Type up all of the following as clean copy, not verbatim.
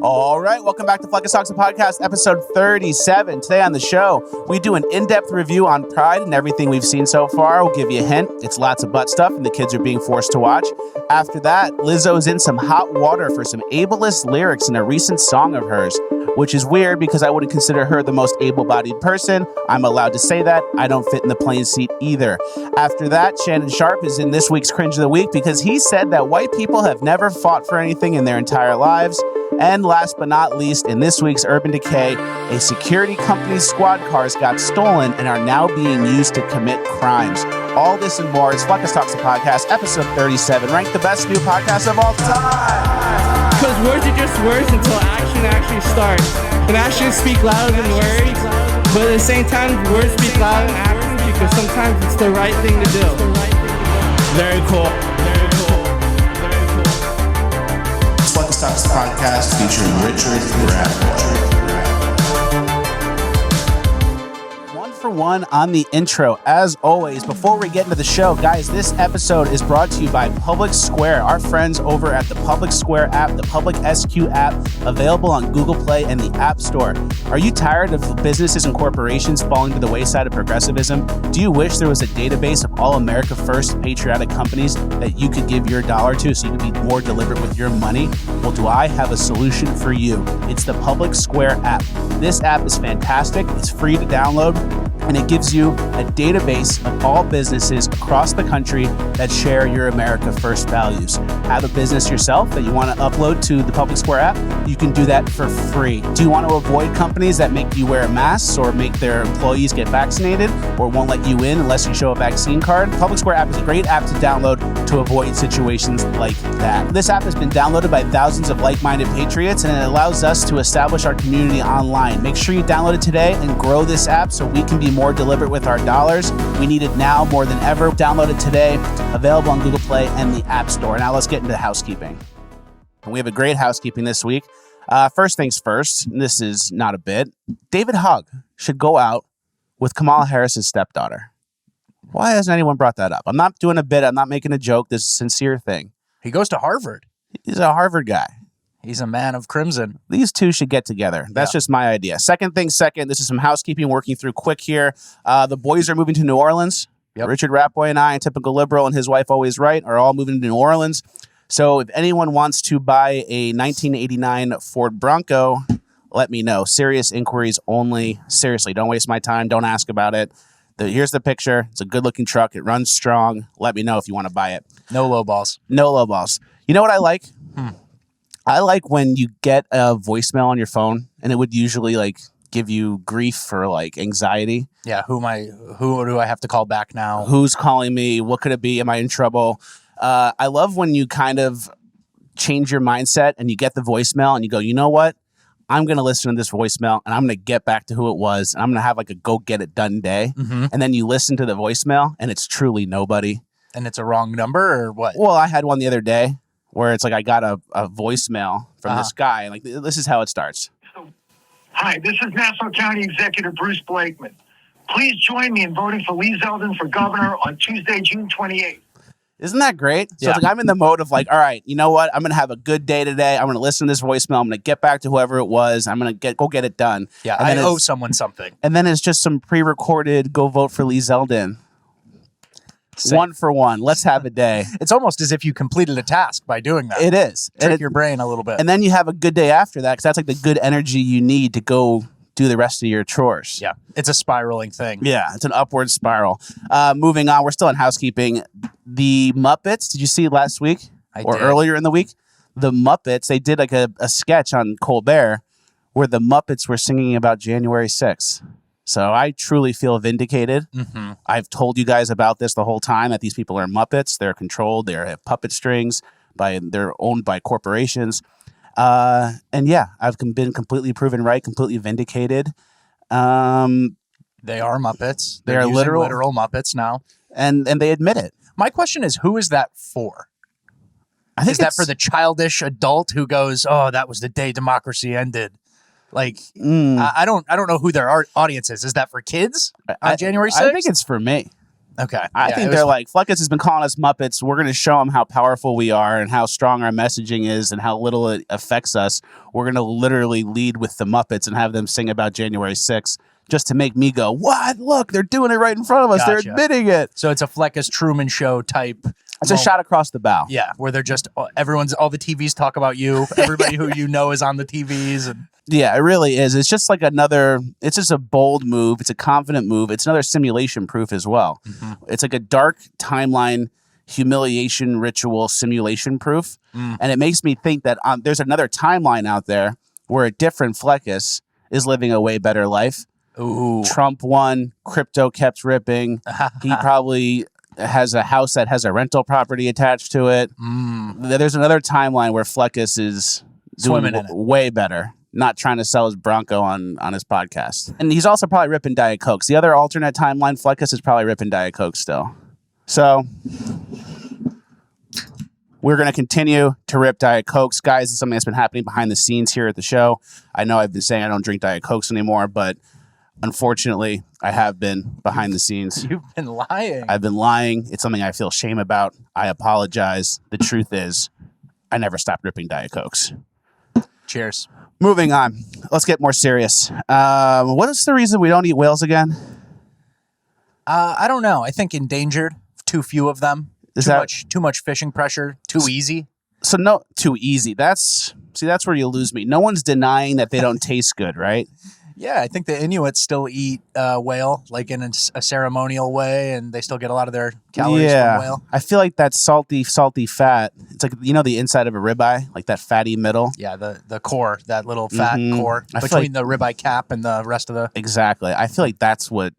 All right, welcome back to Flex Talks, the podcast, episode 37. Today on the show, we do an in-depth review on Pride and everything we've seen so far. We'll give you a hint. It's lots of butt stuff, and the kids are being forced to watch. After that, Lizzo's in some hot water for some ableist lyrics in a recent song of hers, which is weird because I wouldn't consider her the most able-bodied person. I'm allowed to say that. I don't fit in the plane seat either. After that, Shannon Sharp is in this week's Cringe of the Week because he said that white people have never fought for anything in their entire lives. And last but not least, in this week's Urban Decay, a security company's squad cars got stolen and are now being used to commit crimes. All this and more is Flex Talks, the podcast, episode 37, ranked the best new podcast of all time. Because words are just words until action actually starts. And actions speak louder than words, but at the same time, words speak louder than actions because sometimes it's the right thing to do. Very cool. Flex Talks podcast featuring Richard Bradford. One for one on the intro. As always, before we get into the show, guys, this episode is brought to you by Public Square, our friends over at the Public Square app, the Public SQ app, available on Google Play and the App Store. Are you tired of businesses and corporations falling to the wayside of progressivism? Do you wish there was a database of all America First patriotic companies that you could give your dollar to so you could be more deliberate with your money? Well, do I have a solution for you? It's the Public Square app. This app is fantastic. It's free to download, and it gives you a database of all businesses across the country that share your America First values. Have a business yourself that you want to upload to the Public Square app? You can do that for free. Do you want to avoid companies that make you wear masks or make their employees get vaccinated or won't let you in unless you show a vaccine card? Public Square app is a great app to download to avoid situations like that. This app has been downloaded by thousands of like-minded patriots, and it allows us to establish our community online. Make sure you download it today and grow this app so we can be more deliberate with our dollars. We need it now more than ever. Download it today. Available on Google Play and the App Store. Now let's get into housekeeping. And we have a great housekeeping this week. First things first, and this is not a bit, David Hogg should go out with Kamala Harris's stepdaughter. Why hasn't anyone brought that up? I'm not doing a bit. I'm not making a joke. This is a sincere thing. He goes to Harvard. He's a Harvard guy. He's a man of crimson. These two should get together. That's just my idea. Second thing second, this is some housekeeping working through quick here. The boys are moving to New Orleans. Yep. Richard Ratboy and I, a typical liberal, and his wife Always Right, are all moving to New Orleans. So if anyone wants to buy a 1989 Ford Bronco, let me know. Serious inquiries only. Seriously, don't waste my time. Don't ask about it. Here's the picture. It's a good-looking truck. It runs strong. Let me know if you want to buy it. No low balls. No low balls. You know what I like? I like when you get a voicemail on your phone, and it would usually like give you grief or like anxiety. Yeah, who do I have to call back now? Who's calling me? What could it be? Am I in trouble? I love when you kind of change your mindset and you get the voicemail and you go, you know what? I'm going to listen to this voicemail and I'm going to get back to who it was. And I'm going to have like a go get it done day. Mm-hmm. And then you listen to the voicemail and it's truly nobody. And it's a wrong number or what? Well, I had one the other day where it's like I got a voicemail from this guy. And like, this is how it starts. Hi, this is Nassau County Executive Bruce Blakeman. Please join me in voting for Lee Zeldin for governor on Tuesday, June 28th. Isn't that great? So it's like I'm in the mode of like, all right, you know what? I'm going to have a good day today. I'm going to listen to this voicemail. I'm going to get back to whoever it was. I'm going to go get it done. Yeah, I owe someone something. And then it's just some pre-recorded go vote for Lee Zeldin. Same. One for one. Let's have a day. It's almost as if you completed a task by doing that. It is. Trick your brain a little bit. And then you have a good day after that because that's like the good energy you need to go do the rest of your chores. Yeah, it's a spiraling thing. Yeah, it's an upward spiral. Moving on, we're still in housekeeping. The Muppets, did you see last week? I did. Earlier in the week? The Muppets, they did like a sketch on Colbert where the Muppets were singing about January 6th. So I truly feel vindicated. Mm-hmm. I've told you guys about this the whole time, that these people are Muppets. They're controlled. They have puppet strings. They're owned by corporations. And yeah, I've been completely proven right, completely vindicated. They are Muppets. They are literal Muppets now. And they admit it. My question is, who is that for? I think is that for the childish adult who goes, "Oh, that was the day democracy ended"? Like, I don't know who their audience is. Is that for kids on January 6th? I think it's for me. Okay. I Yeah, think it was they're like, Fleckus has been calling us Muppets. We're going to show him how powerful we are and how strong our messaging is and how little it affects us. We're going to literally lead with the Muppets and have them sing about January 6th just to make me go, what? Look, they're doing it right in front of us. Gotcha. They're admitting it. So it's a Fleckus Truman Show type. It's a shot across the bow. Yeah, where they're just all the TVs talk about you. Everybody who you know is on the TVs. And Yeah, it really is. It's just like it's just a bold move. It's a confident move. It's another simulation proof as well. It's like a dark timeline humiliation ritual simulation proof. And it makes me think that there's another timeline out there where a different Fleckus is living a way better life. ooh, Trump won, crypto kept ripping. He probably has a house that has a rental property attached to it. There's another timeline where Fleckus is doing Swimming in it. way better, not trying to sell his Bronco on his podcast. And he's also probably ripping Diet Cokes. The other alternate timeline, Fleckus is probably ripping Diet Coke still. So we're going to continue to rip Diet Cokes. Guys, this is something that's been happening behind the scenes here at the show. I know I've been saying I don't drink Diet Cokes anymore, but unfortunately, I have been behind the scenes. you've been lying. I've been lying. It's something I feel shame about. I apologize. The truth is, I never stopped ripping Diet Cokes. Cheers. Moving on. Let's get more serious. What is the reason we don't eat whales again? I don't know. I think endangered. Too few of them. Is Too that- much. Too much fishing pressure. Too easy. So no, too easy. That's where you lose me. No one's denying that they don't taste good, right? Yeah, I think the Inuits still eat whale, like in a ceremonial way, and they still get a lot of their calories from whale. I feel like that salty fat. It's like, the inside of a ribeye, like that fatty middle. Yeah, the core, that little fat core I feel between the ribeye cap and the rest of the. Exactly. I feel like that's what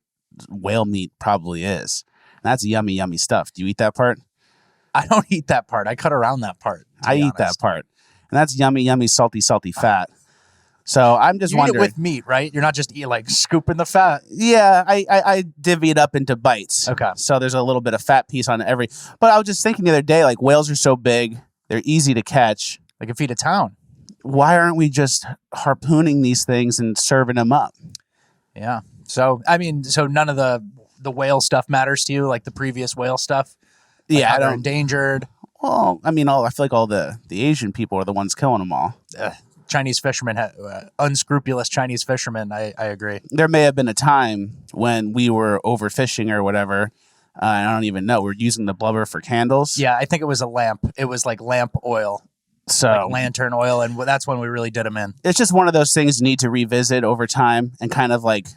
whale meat probably is. And that's yummy, yummy stuff. Do you eat that part? I don't eat that part. I cut around that part. I eat that part. And that's yummy, yummy, salty fat. So I'm just You eat wondering. it with meat, right? You're not just scooping the fat. Yeah, I divvy it up into bites. Okay. So there's a little bit of fat piece on every. But I was just thinking the other day, like, whales are so big, they're easy to catch. They can feed a town. Why aren't we just harpooning these things and serving them up? Yeah. So none of the whale stuff matters to you, like the previous whale stuff. Like Yeah, how I they're don't. endangered. Well, I feel like all the Asian people are the ones killing them all. Chinese fishermen, unscrupulous Chinese fishermen. I agree. There may have been a time when we were overfishing or whatever. I don't even know. We're using the blubber for candles. Yeah, I think it was a lamp. It was like lamp oil, So like lantern oil, and that's when we really did them in. it's just one of those things you need to revisit over time and kind of like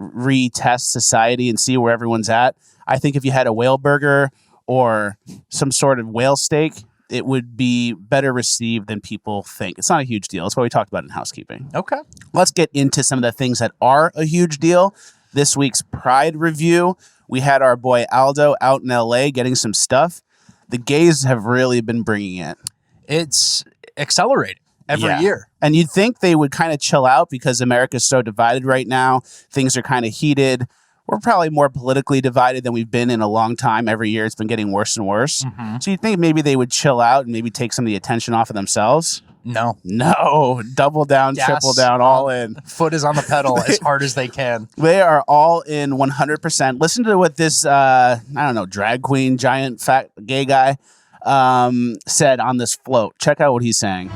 retest society and see where everyone's at. I think if you had a whale burger or some sort of whale steak, it would be better received than people think. It's not a huge deal. That's what we talked about in housekeeping. Okay. Let's get into some of the things that are a huge deal. This week's Pride review. We had our boy Aldo out in LA getting some stuff. The gays have really been bringing it. It's accelerating every year. And you'd think they would kind of chill out because America's so divided right now. Things are kind of heated. We're probably more politically divided than we've been in a long time. Every year it's been getting worse and worse. So you'd think maybe they would chill out and maybe take some of the attention off of themselves. No. Double down, Gas triple down, all in. Foot is on the pedal as hard as they can. They are all in 100%. Listen to what this, drag queen, giant, fat, gay guy said on this float. Check out what he's saying.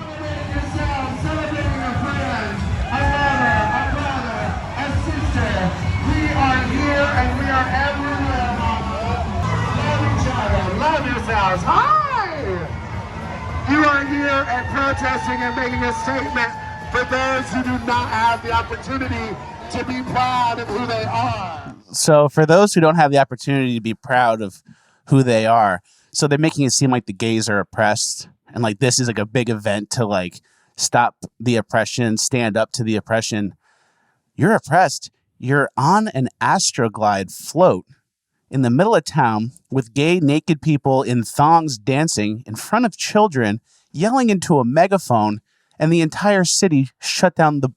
Hi! You are here and protesting and making a statement for those who do not have the opportunity to be proud of who they are. So for those who don't have the opportunity to be proud of who they are, so they're making it seem like the gays are oppressed and like this is like a big event to like stop the oppression, stand up to the oppression. You're oppressed. You're on an Astroglide float in the middle of town with gay naked people in thongs dancing in front of children, yelling into a megaphone, and the entire city shut down the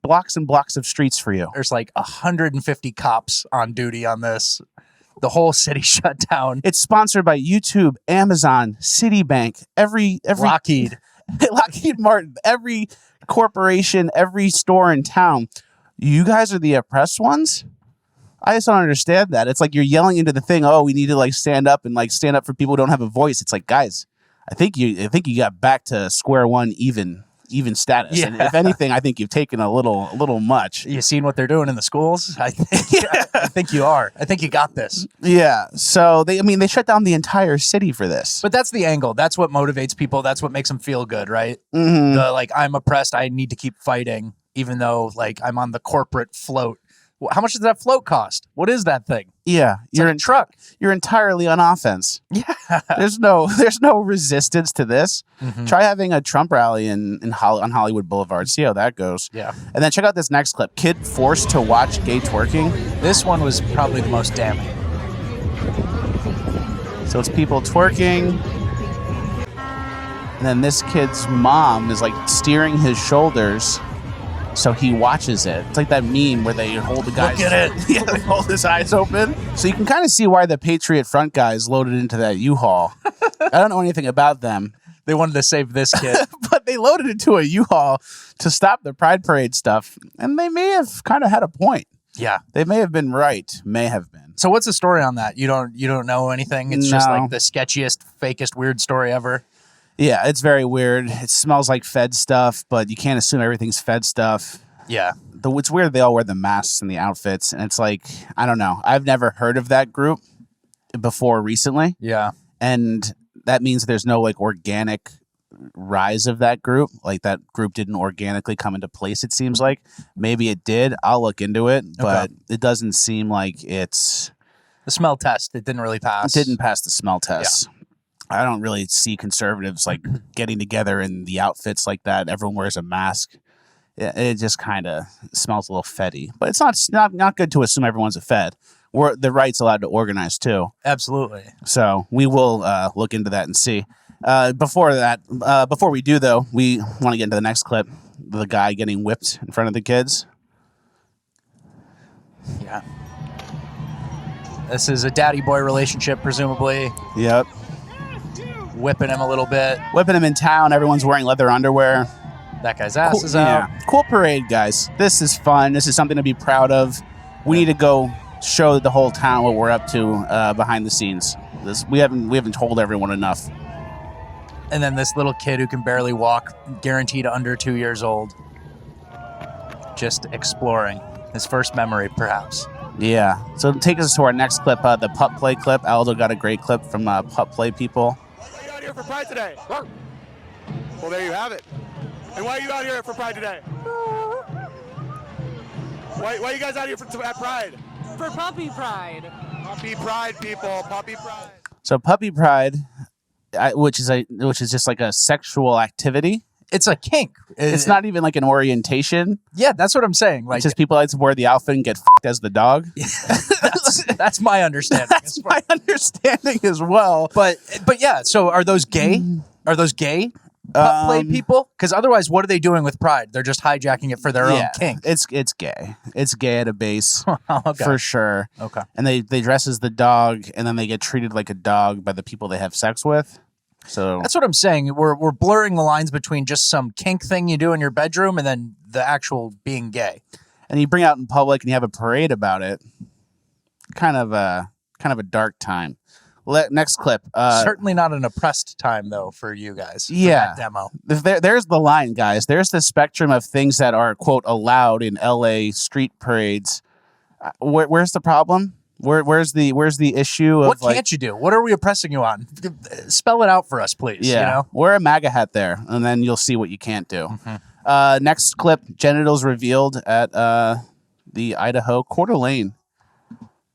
blocks and blocks of streets for you. There's like 150 cops on duty on this. The whole city shut down. It's sponsored by YouTube, Amazon, Citibank, every Lockheed. Lockheed Martin, every corporation, every store in town. You guys are the oppressed ones? I just don't understand that. It's like you're yelling into the thing. Oh, we need to like stand up and like stand up for people who don't have a voice. It's like, guys, I think you got back to square one, even status. Yeah. And if anything, I think you've taken a little much. You seen what they're doing in the schools? I think you are. I think you got this. Yeah. So they shut down the entire city for this. But that's the angle. That's what motivates people. That's what makes them feel good, right? Mm-hmm. The like, I'm oppressed. I need to keep fighting, even though like I'm on the corporate float. How much does that float cost? What is that thing? Yeah, You're in truck. You're entirely on offense. Yeah. There's no resistance to this. Mm-hmm. Try having a Trump rally on Hollywood Boulevard. See how that goes. Yeah. And then check out this next clip. Kid forced to watch gay twerking. This one was probably the most damning. So it's people twerking. And then this kid's mom is like steering his shoulders. So he watches it. It's like that meme where they hold the guy's... Look at it. Yeah, they hold his eyes open. So you can kind of see why the Patriot front guys loaded into that U-Haul. I don't know anything about them. They wanted to save this kid. But they loaded into a U-Haul to stop the Pride Parade stuff. And they may have kind of had a point. Yeah. They may have been right. May have been. So what's the story on that? You don't know anything? It's just No. like the sketchiest, fakest, weird story ever. Yeah, it's very weird. It smells like Fed stuff, but you can't assume everything's Fed stuff. Yeah. It's weird they all wear the masks and the outfits, and it's like, I don't know. I've never heard of that group before recently, Yeah. and that means there's no like organic rise of that group. Like that group didn't organically come into place, it seems like. Maybe it did. I'll look into it, but it doesn't seem like it's... The smell test, it didn't really pass. Didn't pass the smell test. I don't really see conservatives like getting together in the outfits like that. Everyone wears a mask. It just kind of smells a little feddy. But it's not good to assume everyone's a Fed. The right's allowed to organize too. Absolutely. So we will look into that and see. Before we do though, we want to get into the next clip. The guy getting whipped in front of the kids. Yeah. This is a daddy boy relationship, presumably. Yep. Whipping him a little bit. Whipping him in town. Everyone's wearing leather underwear. That guy's ass is out. Cool parade, guys. This is fun. This is something to be proud of. We need to go show the whole town what we're up to behind the scenes. We haven't told everyone enough. And then this little kid who can barely walk, guaranteed under 2 years old, just exploring his first memory, perhaps. Yeah. So take us to our next clip, the pup play clip. Aldo got a great clip from pup play people. Why are you out here for Pride today? Well, there you have it. And why are you out here for Pride today? Why are you guys out here at Pride? For Puppy Pride. Puppy Pride, people. Puppy Pride. So puppy pride, which is just like a sexual activity. It's a kink. It's not even like an orientation. Yeah, that's what I'm saying. Like, It's just people like to wear the outfit and get f***ed as the dog. that's my understanding. That's my understanding as well. But yeah, so are those gay? Are those gay pup play people? Because otherwise, what are they doing with Pride? They're just hijacking it for their own kink. It's gay. It's gay at a base Okay. for sure. Okay. And they dress as the dog, and then they get treated like a dog by the people they have sex with. So That's what I'm saying. We're blurring the lines between just some kink thing you do in your bedroom and then the actual being gay. and you bring it out in public and you have a parade about it. Kind of a dark time. Next clip. Certainly not an oppressed time, though, for you guys. For Yeah. that demo. There's the line, guys. There's the spectrum of things that are, quote, allowed in LA street parades. Where's the problem? Where's the issue of What can't you do? What are we oppressing you on? Spell it out for us, please. Yeah, You know? wear a MAGA hat there, and then you'll see what you can't do. Mm-hmm. Next clip: genitals revealed at the Idaho Coeur d'Alene.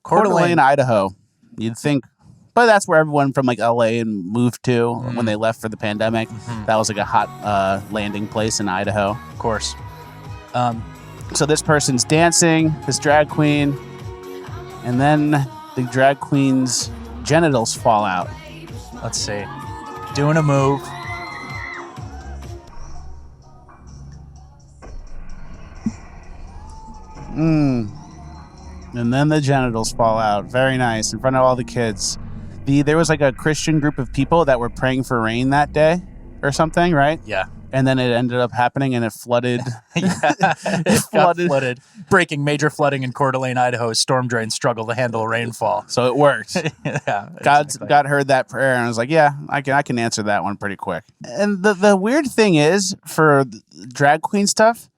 Coeur d'Alene, Idaho. You'd think, but that's where everyone from like LA moved to when they left for the pandemic. That was like a hot landing place in Idaho. Of course. So this person's dancing, this drag queen, and then the drag queen's genitals fall out. Let's see. Doing a move. And then the genitals fall out. Very nice. In front of all the kids. There was like a Christian group of people that were praying for rain that day or something, right? Yeah. And then it ended up happening, and it flooded. It got flooded. Breaking major flooding in Coeur d'Alene, Idaho. Storm drains struggle to handle rainfall. So it worked. Yeah, God heard that prayer, and I was like, yeah, I can answer that one pretty quick. And the weird thing is, for drag queen stuff,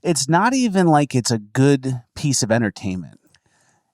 it's not even like it's a good piece of entertainment.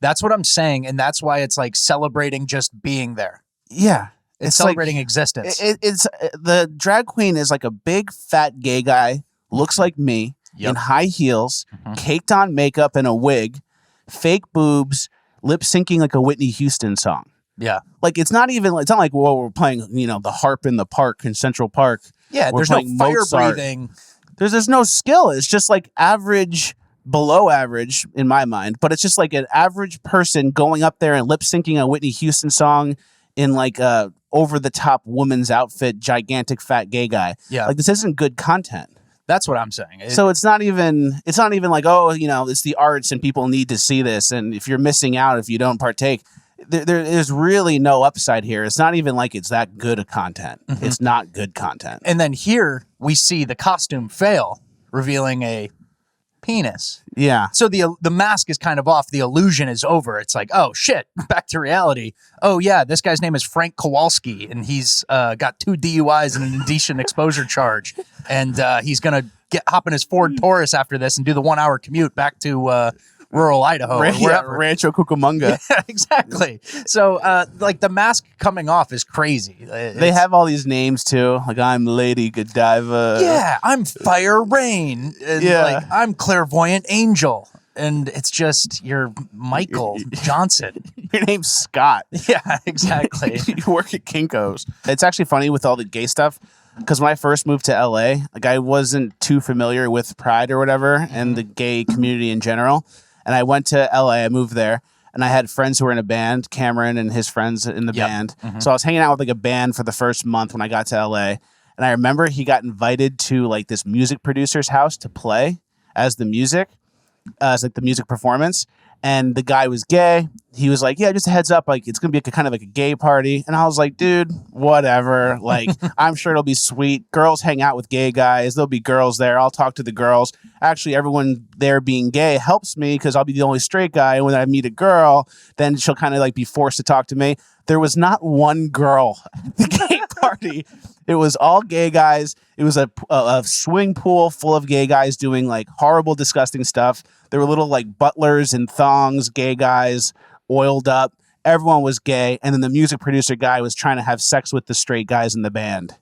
That's what I'm saying, and that's why it's like celebrating just being there. Yeah. It's celebrating existence. It's the drag queen is like a big fat gay guy, looks like me, in high heels, caked on makeup and a wig, fake boobs, lip syncing like a Whitney Houston song. Yeah. Like it's not like, well, we're playing, the harp in the park in Central Park. Yeah, We're there's no playing fire Mozart. breathing. There's no skill. It's just like average, below average in my mind, but it's just like an average person going up there and lip syncing a Whitney Houston song in like a over the top woman's outfit, gigantic fat gay guy. Yeah. Like this isn't good content. That's what I'm saying. So it's not even like, oh, it's the arts and people need to see this. And if you're missing out, if you don't partake, there's really no upside here. It's not even like it's that good of content. It's not good content. And then here we see the costume fail, revealing a penis. Yeah. So the mask is kind of off. The illusion is over. It's like, oh shit, back to reality. Oh yeah, this guy's name is Frank Kowalski, and he's got 2 DUIs and an indecent exposure charge, and he's gonna hop in his Ford Taurus after this and do the 1-hour commute back to rural Idaho or wherever. Rancho Cucamonga. Yeah, exactly. So like the mask coming off is crazy. They have all these names too. Like I'm Lady Godiva. Yeah, I'm Fire Rain. And like I'm Clairvoyant Angel. And it's just you're Michael Johnson. Your name's Scott. Yeah, exactly. You work at Kinko's. It's actually funny with all the gay stuff. Because when I first moved to LA, like I wasn't too familiar with Pride or whatever and the gay community in general. And I went to LA, I moved there, and I had friends who were in a band, Cameron and his friends in the band. So I was hanging out with like a band for the first month when I got to LA. And I remember he got invited to like this music producer's house to play as the music, as like the music performance. And the guy was gay. He was like, yeah, just a heads up, like it's going to be kind of like a gay party. And I was like, dude, whatever. Like, I'm sure it'll be sweet. Girls hang out with gay guys. There'll be girls there. I'll talk to the girls. Actually, everyone there being gay helps me because I'll be the only straight guy. And when I meet a girl, then she'll kind of like be forced to talk to me. There was not one girl at the gay party. It was all gay guys. It was a swing pool full of gay guys doing like horrible, disgusting stuff. There were little like butlers in thongs, gay guys, oiled up. Everyone was gay. And then the music producer guy was trying to have sex with the straight guys in the band.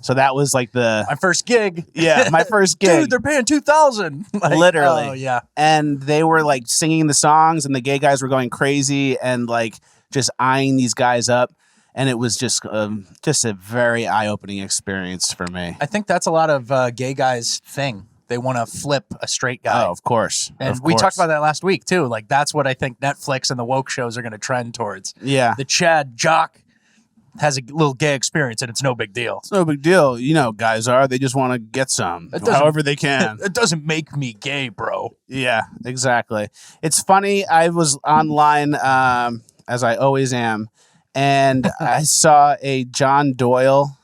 So that was like my first gig. Yeah, my first gig. Dude, they're paying $2,000. Like, literally. Oh, yeah. And they were like singing the songs and the gay guys were going crazy and like just eyeing these guys up. And it was just a very eye-opening experience for me. I think that's a lot of gay guys' thing. They want to flip a straight guy. Oh, of course. And we talked about that last week, too. Like, that's what I think Netflix and the woke shows are going to trend towards. Yeah. The Chad jock has a little gay experience, and it's no big deal. It's no big deal. You know, guys are. They just want to get some, however they can. It doesn't make me gay, bro. Yeah, exactly. It's funny. I was online, as I always am, and I saw a John Doyle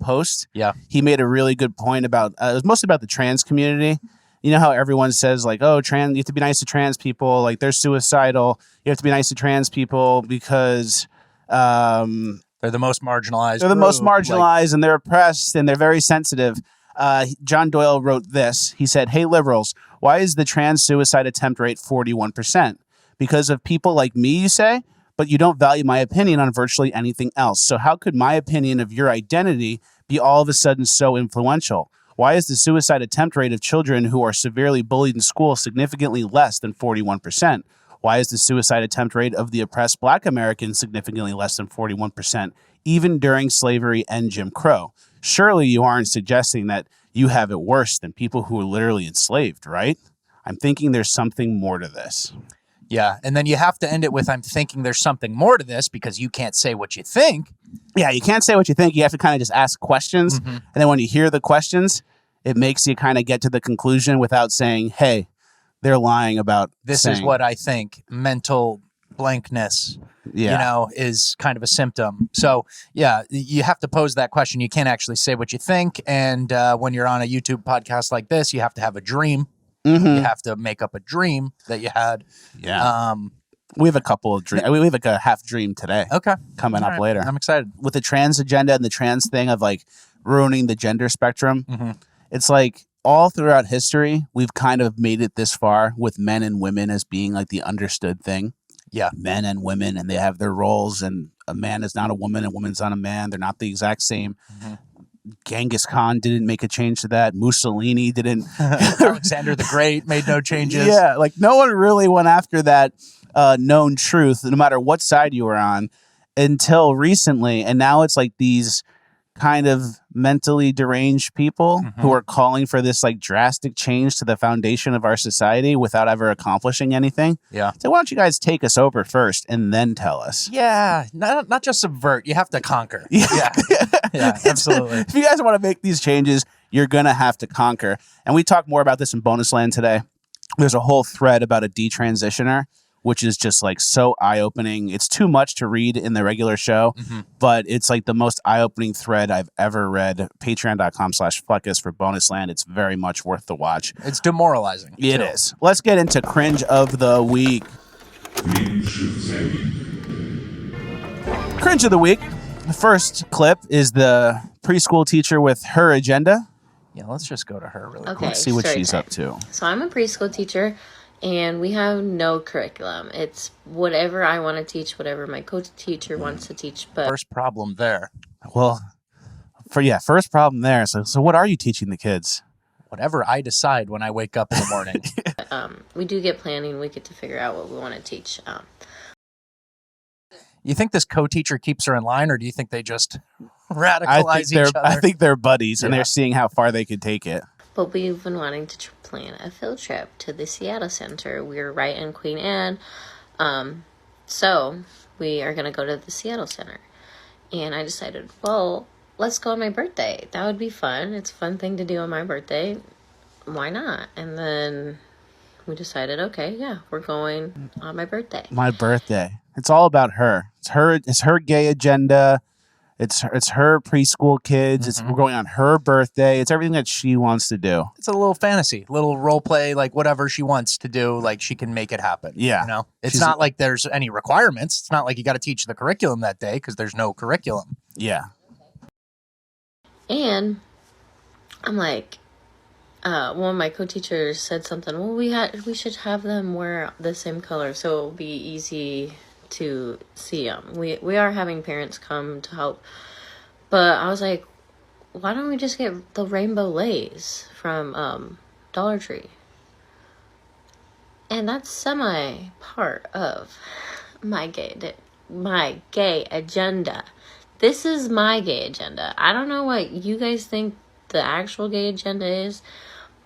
post. Yeah. He made a really good point about, it was mostly about the trans community. You know how everyone says like, oh, you have to be nice to trans people. Like they're suicidal. You have to be nice to trans people because, they're the most marginalized. They're the most marginalized and they're oppressed and they're very sensitive. John Doyle wrote this. He said, hey, liberals, why is the trans suicide attempt rate 41%? Because of people like me, you say? But you don't value my opinion on virtually anything else. So how could my opinion of your identity be all of a sudden so influential? Why is the suicide attempt rate of children who are severely bullied in school significantly less than 41%? Why is the suicide attempt rate of the oppressed Black Americans significantly less than 41%, even during slavery and Jim Crow? Surely you aren't suggesting that you have it worse than people who were literally enslaved, right? I'm thinking there's something more to this. Yeah, and then you have to end it with, I'm thinking there's something more to this because you can't say what you think. Yeah, you can't say what you think. You have to kind of just ask questions. And then when you hear the questions, it makes you kind of get to the conclusion without saying, hey, they're lying about this is what I think. Mental blankness, Yeah. you know, is kind of a symptom. So, yeah, you have to pose that question. You can't actually say what you think. And when you're on a YouTube podcast like this, you have to have a dream. You have to make up a dream that you had. Yeah. We have a couple of dreams. We have like a half dream today. Okay. Coming up later. I'm excited. With the trans agenda and the trans thing of like ruining the gender spectrum, it's like all throughout history, we've kind of made it this far with men and women as being like the understood thing. Yeah. Men and women, and they have their roles, and a man is not a woman, a woman's not a man. They're not the exact same. Genghis Khan didn't make a change to that. Mussolini didn't. Alexander the Great made no changes. Yeah, like no one really went after that known truth, no matter what side you were on, until recently. And now it's like these kind of mentally deranged people who are calling for this like drastic change to the foundation of our society without ever accomplishing anything. Yeah. So why don't you guys take us over first and then tell us? Yeah. Not just subvert. You have to conquer. Yeah. Yeah, absolutely. If you guys want to make these changes, you're going to have to conquer. And we talk more about this in Bonus Land today. There's a whole thread about a detransitioner, which is just like so eye-opening. It's too much to read in the regular show, but it's like the most eye-opening thread I've ever read. Patreon.com/Fuckus for Bonus Land. It's very much worth the watch. It's demoralizing. It is. Let's get into Cringe of the Week. Cringe of the Week. The first clip is the preschool teacher with her agenda. Yeah, let's just go to her really quick. Okay, Let's see what story she's time. up to. So I'm a preschool teacher, and we have no curriculum. It's whatever I want to teach, whatever my co-teacher wants to teach. But First problem there. Well, first problem there. So what are you teaching the kids? Whatever I decide when I wake up in the morning. we do get planning. We get to figure out what we want to teach. You think this co-teacher keeps her in line, or do you think they just radicalize each other? I think they're buddies, and they're seeing how far they could take it. But we've been wanting to plan a field trip to the Seattle Center. We're right in Queen Anne. So we are going to go to the Seattle Center. And I decided, well, let's go on my birthday. That would be fun. It's a fun thing to do on my birthday. Why not? And then we decided, okay, yeah, we're going on my birthday. My birthday. It's all about her. It's her gay agenda. It's her preschool kids. We're going on her birthday. It's everything that she wants to do. It's a little fantasy, little role play, like whatever she wants to do, like she can make it happen. Yeah. You know, it's not like there's any requirements. It's not like you got to teach the curriculum that day because there's no curriculum. Yeah. And I'm like, one of my co-teachers said something. Well, we should have them wear the same color so it'll be easy to see them. We are having parents come to help, but I was like, why don't we just get the rainbow lace from Dollar Tree? And that's semi part of my gay agenda. This is my gay agenda. I don't know what you guys think the actual gay agenda is,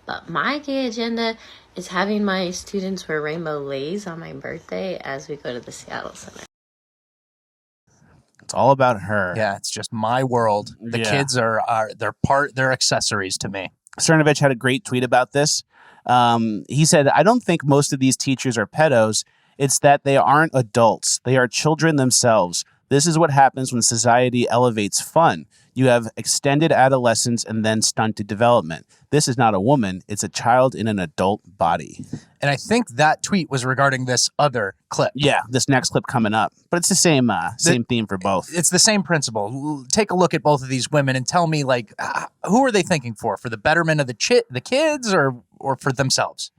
but my gay agenda is having my students wear rainbow lace on my birthday as we go to the Seattle Center. It's all about her. Yeah, it's just my world. The kids they're accessories to me. Cernovich had a great tweet about this. He said, I don't think most of these teachers are pedos. It's that they aren't adults. They are children themselves. This is what happens when society elevates fun. You have extended adolescence and then stunted development. This is not a woman. It's a child in an adult body. And I think that tweet was regarding this other clip. Yeah, this next clip coming up. But it's the same theme for both. It's the same principle. Take a look at both of these women and tell me, like, who are they thinking for? For the betterment of the kids or for themselves?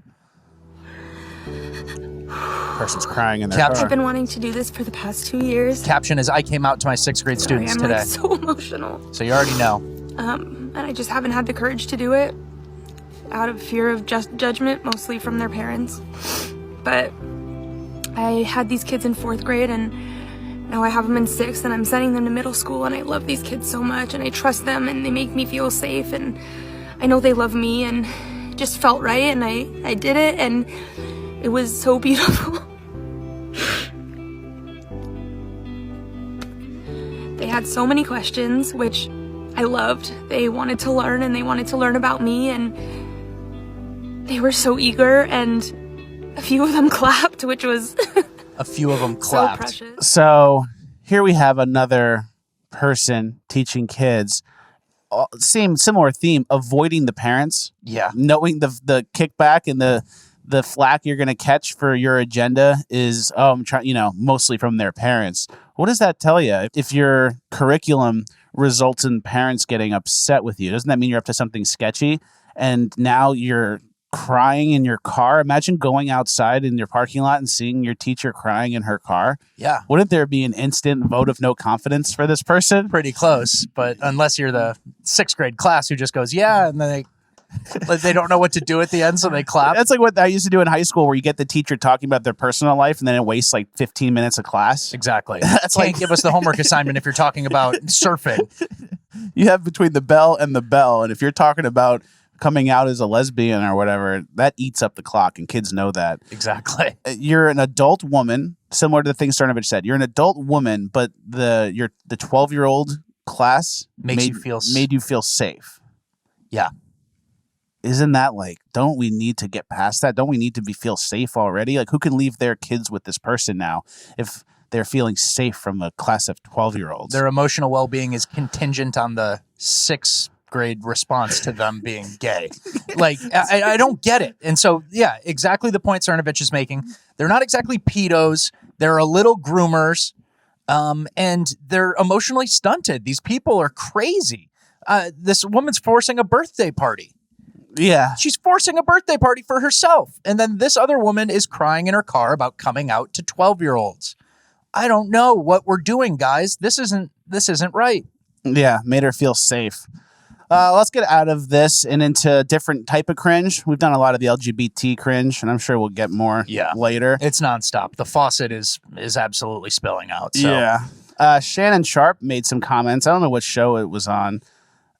Person's crying in their Caption. car. I've been wanting to do this for the past 2 years. Caption is, I came out to my 6th grade students I'm today. like so emotional. So you already know. And I just haven't had the courage to do it out of fear of judgment, mostly from their parents. But I had these kids in 4th grade, and now I have them in 6th, and I'm sending them to middle school, and I love these kids so much, and I trust them, and they make me feel safe, and I know they love me, and it just felt right, and I did it, and it was so beautiful. They had so many questions, which I loved. They wanted to learn, and they wanted to learn about me, and they were so eager, and a few of them clapped, which was A few of them So clapped. precious. So here we have another person teaching kids. Same similar theme, avoiding the parents. Yeah. Knowing the kickback and the flack you're going to catch for your agenda is, I'm trying, mostly from their parents. What does that tell you? If your curriculum results in parents getting upset with you, doesn't that mean you're up to something sketchy? And now you're crying in your car. Imagine going outside in your parking lot and seeing your teacher crying in her car. Yeah. Wouldn't there be an instant vote of no confidence for this person? Pretty close, but unless you're the 6th grade class who just goes, yeah, and then they don't know what to do at the end, so they clap. That's like what I used to do in high school, where you get the teacher talking about their personal life and then it wastes like 15 minutes of class. Exactly. That's Can't like give us the homework assignment if you're talking about surfing. You have between the bell and the bell. And if you're talking about coming out as a lesbian or whatever, that eats up the clock, and kids know that. Exactly. You're an adult woman, similar to the thing Cernovich said. You're an adult woman, but the 12-year-old class made you feel safe. Yeah. Isn't that like, don't we need to get past that? Don't we need to feel safe already? Like, who can leave their kids with this person now if they're feeling safe from a class of 12-year-olds? Their emotional well-being is contingent on the 6th grade response to them being gay. Like, I don't get it. And so, yeah, exactly the point Cernovich is making. They're not exactly pedos. They're a little groomers, and they're emotionally stunted. These people are crazy. This woman's forcing a birthday party. Yeah. She's forcing a birthday party for herself. And then this other woman is crying in her car about coming out to 12-year-olds. I don't know what we're doing, guys. This isn't right. Yeah, made her feel safe. Let's get out of this and into a different type of cringe. We've done a lot of the LGBT cringe, and I'm sure we'll get more later. It's nonstop. The faucet is absolutely spilling out. So. Yeah. Shannon Sharp made some comments. I don't know what show it was on.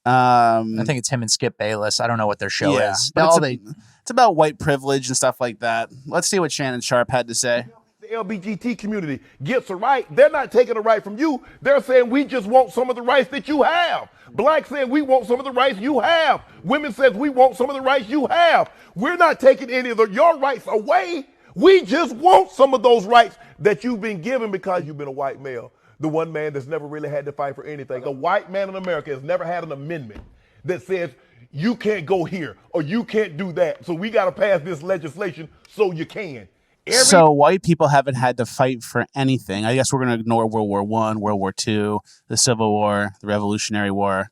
I think it's him and Skip Bayless. I don't know what their show is. It's about white privilege and stuff like that. Let's see what Shannon Sharp had to say. The LGBT community gets a right. They're not taking a right from you. They're saying we just want some of the rights that you have. Blacks saying we want some of the rights you have. Women says we want some of the rights you have. We're not taking any of your rights away. We just want some of those rights that you've been given because you've been a white male. The one man that's never really had to fight for anything. A white man in America has never had an amendment that says you can't go here or you can't do that. So we got to pass this legislation so you can. So white people haven't had to fight for anything. I guess we're going to ignore World War I, World War II, the Civil War, the Revolutionary War.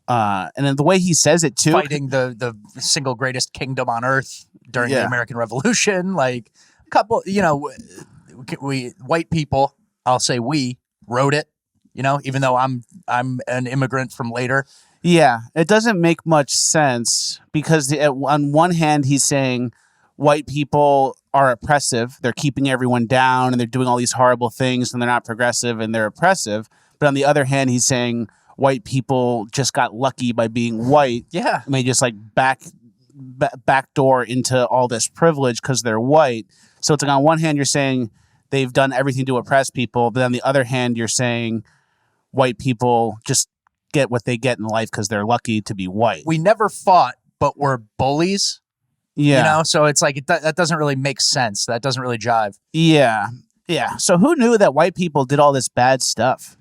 And then the way he says it, too. Fighting the single greatest kingdom on earth during the American Revolution. Like, a couple, we white people, I'll say we, wrote it, even though I'm an immigrant from later. Yeah, it doesn't make much sense because on one hand, he's saying white people are oppressive. They're keeping everyone down and they're doing all these horrible things and they're not progressive and they're oppressive. But on the other hand, he's saying white people just got lucky by being white. Yeah. And they just like backdoor into all this privilege because they're white. So it's like on one hand, you're saying they've done everything to oppress people. But on the other hand, you're saying white people just get what they get in life because they're lucky to be white. We never fought, but we're bullies. Yeah. So it's like that doesn't really make sense. That doesn't really jive. Yeah. Yeah. So who knew that white people did all this bad stuff?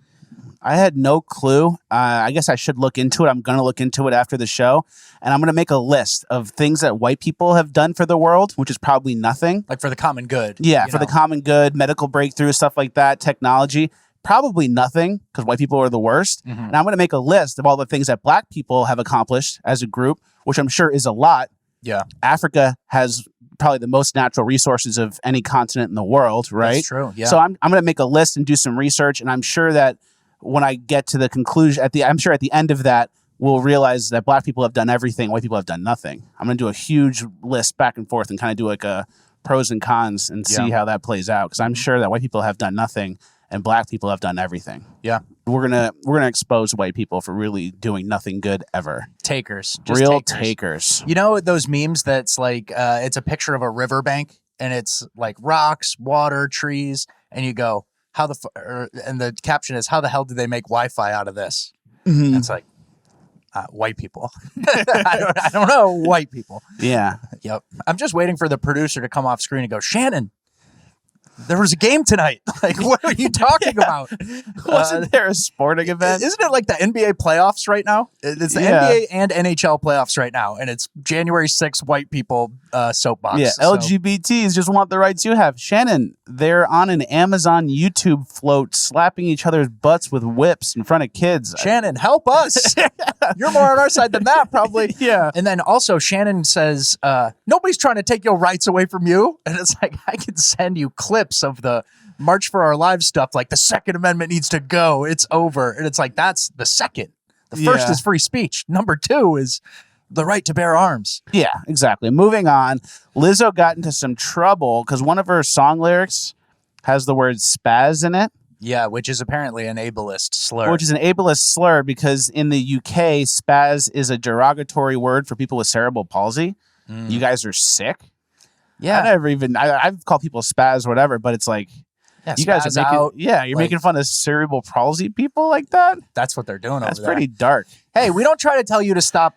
I had no clue. I guess I should look into it. I'm going to look into it after the show. And I'm going to make a list of things that white people have done for the world, which is probably nothing. Like for the common good. Yeah, for the common good, medical breakthrough, stuff like that, technology. Probably nothing because white people are the worst. Mm-hmm. And I'm going to make a list of all the things that black people have accomplished as a group, which I'm sure is a lot. Yeah. Africa has probably the most natural resources of any continent in the world, right? That's true. Yeah. So I'm going to make a list and do some research, and I'm sure that when I get to the conclusion, I'm sure at the end of that, we'll realize that black people have done everything, white people have done nothing. I'm going to do a huge list back and forth and kind of do like a pros and cons and see how that plays out, because I'm sure that white people have done nothing and black people have done everything. Yeah. We're gonna expose white people for really doing nothing good ever. Takers. Just real takers. You know those memes that's like it's a picture of a riverbank and it's like rocks, water, trees, and you go, and the caption is, how the hell did they make Wi-Fi out of this? Mm-hmm. And it's like, white people. I don't know, white people. Yeah. Yep. I'm just waiting for the producer to come off screen and go, Shannon, There was a game tonight. Like, what are you talking about? Wasn't there a sporting event? Isn't it like the NBA playoffs right now? It's the NBA and NHL playoffs right now, and it's January 6th, white people soapbox. Yeah, So- LGBTs just want the rights you have. Shannon, they're on an Amazon YouTube float slapping each other's butts with whips in front of kids. Shannon, help us. You're more on our side than that, probably. Yeah. And then also Shannon says, nobody's trying to take your rights away from you. And it's like, I can send you clips of the March for Our Lives stuff. Like, the Second Amendment needs to go. It's over. And it's like, that's the second. The first is free speech. Number 2 is the right to bear arms. Yeah, exactly. Moving on, Lizzo got into some trouble because one of her song lyrics has the word spaz in it. Yeah, which is apparently an ableist slur. Which is an ableist slur because in the UK, spaz is a derogatory word for people with cerebral palsy. You guys are sick. Yeah. I've called people spaz or whatever, but it's like, you guys are making, making fun of cerebral palsy people like that. That's what they're doing over there. That's pretty dark. Hey, we don't try to tell you to stop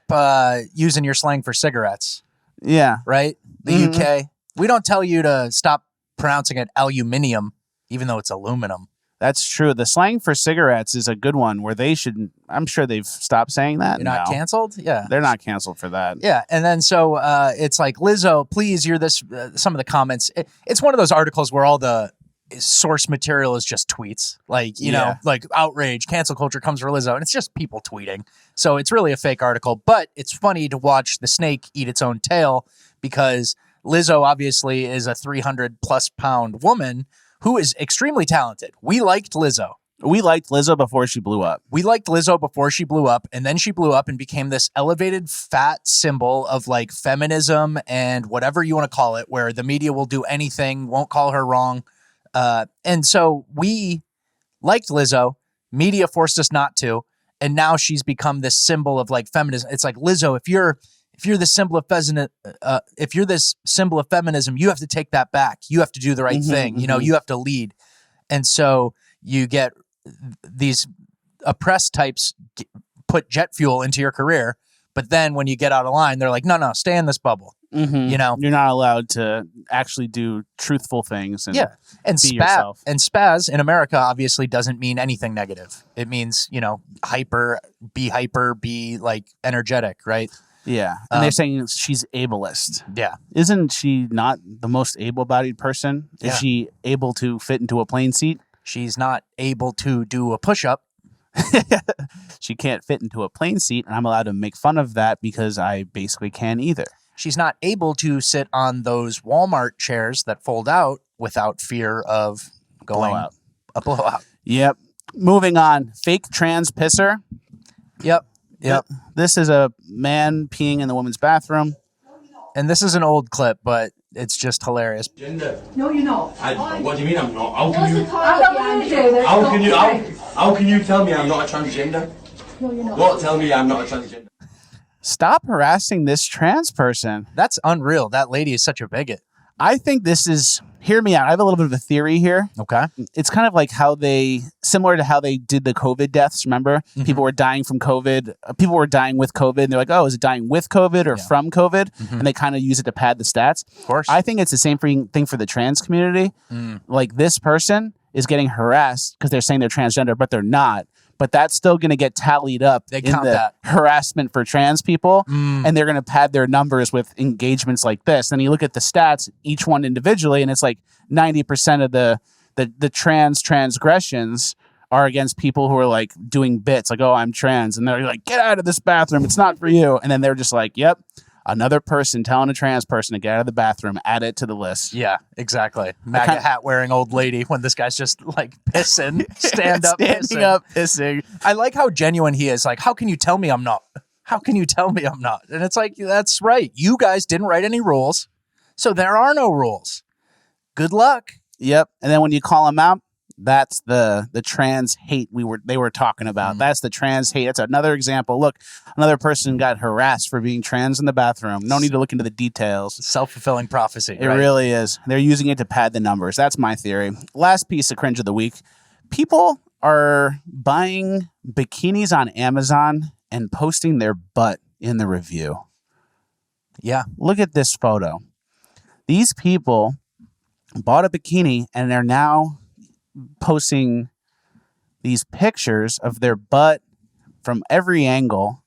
using your slang for cigarettes, Yeah. right? The UK. We don't tell you to stop pronouncing it aluminium, even though it's aluminum. That's true. The slang for cigarettes is a good one where I'm sure they've stopped saying that. You're not canceled? Yeah. They're not canceled for that. Yeah. And then so it's like, Lizzo, please, you're this, some of the comments. It's one of those articles where all the source material is just tweets. Like, you know, like outrage, cancel culture comes for Lizzo. And it's just people tweeting. So it's really a fake article. But it's funny to watch the snake eat its own tail because Lizzo obviously is a 300+ pound woman who is extremely talented. We liked Lizzo. We liked Lizzo before she blew up. And then she blew up and became this elevated fat symbol of like feminism and whatever you want to call it, where the media will do anything, won't call her wrong. And so we liked Lizzo. Media forced us not to. And now she's become this symbol of like feminism. It's like, Lizzo, if you're this symbol of feminism, you have to take that back. You have to do the right thing. You know, you have to lead. And so you get these oppressed types put jet fuel into your career. But then when you get out of line, they're like, no, stay in this bubble. You know, you're not allowed to actually do truthful things. And and be yourself. And spaz in America obviously doesn't mean anything negative. It means, you know, be like energetic, right? Yeah. And they're saying she's ableist. Yeah. Isn't she not the most able-bodied person? Is she able to fit into a plane seat? She's not able to do a push-up. She can't fit into a plane seat, and I'm allowed to make fun of that because I basically can't either. She's not able to sit on those Walmart chairs that fold out without fear of going a blowout. Yep. Moving on. Fake trans pisser. Yep. This is a man peeing in the woman's bathroom. And this is an old clip, but it's just hilarious. Gender. No, you're not. What do you mean I'm not? How can you tell me I'm not a transgender? No, you're not. What? Tell me I'm not a transgender. Stop harassing this trans person. That's unreal. That lady is such a bigot. I think this is, hear me out. I have a little bit of a theory here. Okay. It's kind of like similar to how they did the COVID deaths. Remember? People were dying from COVID. People were dying with COVID. And they're like, oh, is it dying with COVID or from COVID? And they kind of use it to pad the stats. Of course. I think it's the same thing for the trans community. Like, this person is getting harassed because they're saying they're transgender, but they're not. But that's still going to get tallied up They in count the that. harassment for trans people. And they're going to pad their numbers with engagements like this. Then you look at the stats, each one individually, and it's like 90% of the transgressions are against people who are like doing bits like, oh, I'm trans. And they're like, get out of this bathroom. It's not for you. And then they're just like, yep. Another person telling a trans person to get out of the bathroom, add it to the list. Yeah, exactly. MAGA hat wearing old lady when this guy's just like pissing, standing up pissing. I like how genuine he is. Like, how can you tell me I'm not? How can you tell me I'm not? And it's like, that's right. You guys didn't write any rules, so there are no rules. Good luck. Yep. And then when you call him out, that's the trans hate they were talking about. That's the trans hate. That's another example. Look, another person got harassed for being trans in the bathroom. No need to look into the details. Self-fulfilling prophecy. It really is. They're using it to pad the numbers. That's my theory. Last piece of cringe of the week. People are buying bikinis on Amazon and posting their butt in the review. Yeah. Look at this photo. These people bought a bikini, and they're now posting these pictures of their butt from every angle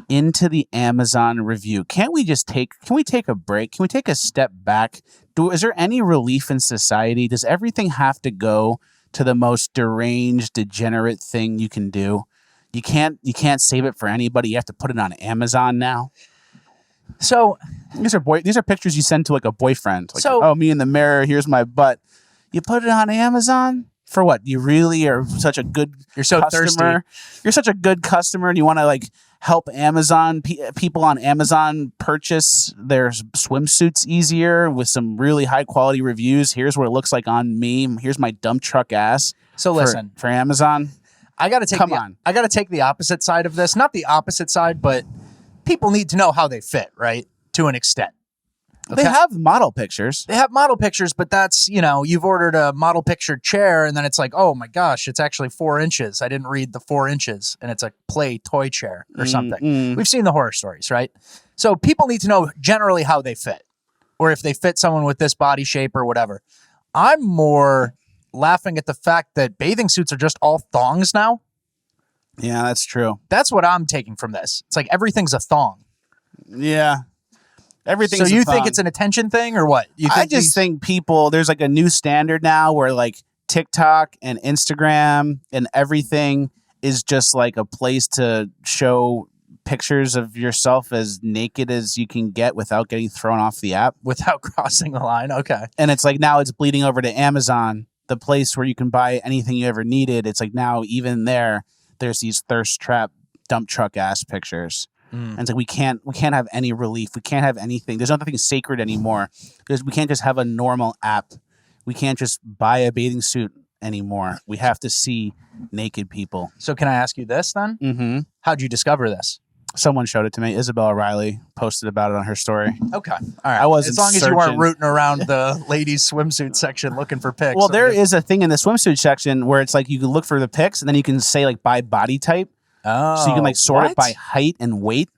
into the Amazon review. Can we take a break? Can we take a step back? Is there any relief in society? Does everything have to go to the most deranged, degenerate thing you can do? You can't save it for anybody. You have to put it on Amazon now. So these are pictures you send to like a boyfriend. Like, oh, me in the mirror, here's my butt. You put it on Amazon? For what? You really are such a good You're so customer. thirsty. You're such a good customer, and you want to like help Amazon people on Amazon purchase their swimsuits easier with some really high quality reviews. Here's what it looks like on me. Here's my dump truck ass. So listen, for Amazon, I got to take the opposite side of this. Not the opposite side, but people need to know how they fit, right? To an extent. Okay. They have model pictures. They have model pictures, but that's, you've ordered a model picture chair and then it's like, oh my gosh, it's actually 4 inches. I didn't read the 4 inches and it's a play toy chair or something. We've seen the horror stories, right? So people need to know generally how they fit or if they fit someone with this body shape or whatever. I'm more laughing at the fact that bathing suits are just all thongs now. Yeah, that's true. That's what I'm taking from this. It's like everything's a thong. Yeah. Everything. So you think it's an attention thing or what? I just think people, there's like a new standard now where like TikTok and Instagram and everything is just like a place to show pictures of yourself as naked as you can get without getting thrown off the app. Without crossing the line. Okay. And it's like now it's bleeding over to Amazon, the place where you can buy anything you ever needed. It's like now even there's these thirst trap dump truck ass pictures. And it's like we can't have any relief. We can't have anything. There's nothing sacred anymore. We can't just have a normal app. We can't just buy a bathing suit anymore. We have to see naked people. So can I ask you this then? Mm-hmm. How'd you discover this? Someone showed it to me. Isabel O'Reilly posted about it on her story. Okay. All right. I wasn't as long searching. As you weren't rooting around the ladies' swimsuit section looking for pics. Well, there is a thing in the swimsuit section where it's like you can look for the pics and then you can say like by body type. Oh, so you can like sort it by height and weight.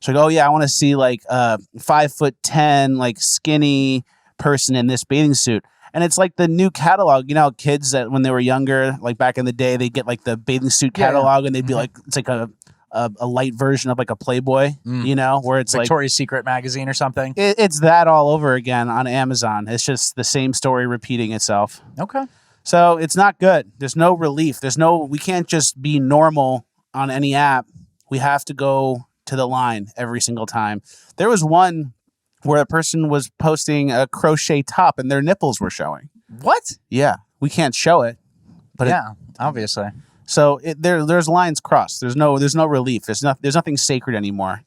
So oh yeah, I want to see like 5'10", like skinny person in this bathing suit. And it's like the new catalog. You know, kids that when they were younger, like back in the day, they get like the bathing suit catalog and they'd be like, it's like a light version of like a Playboy, you know, where it's Victoria's Secret magazine or something. It's that all over again on Amazon. It's just the same story repeating itself. Okay. So it's not good. There's no relief. We can't just be normal on any app. We have to go to the line every single time. There was one where a person was posting a crochet top and their nipples were showing. What? Yeah. We can't show it. But obviously. So there's lines crossed. There's no relief. There's nothing sacred anymore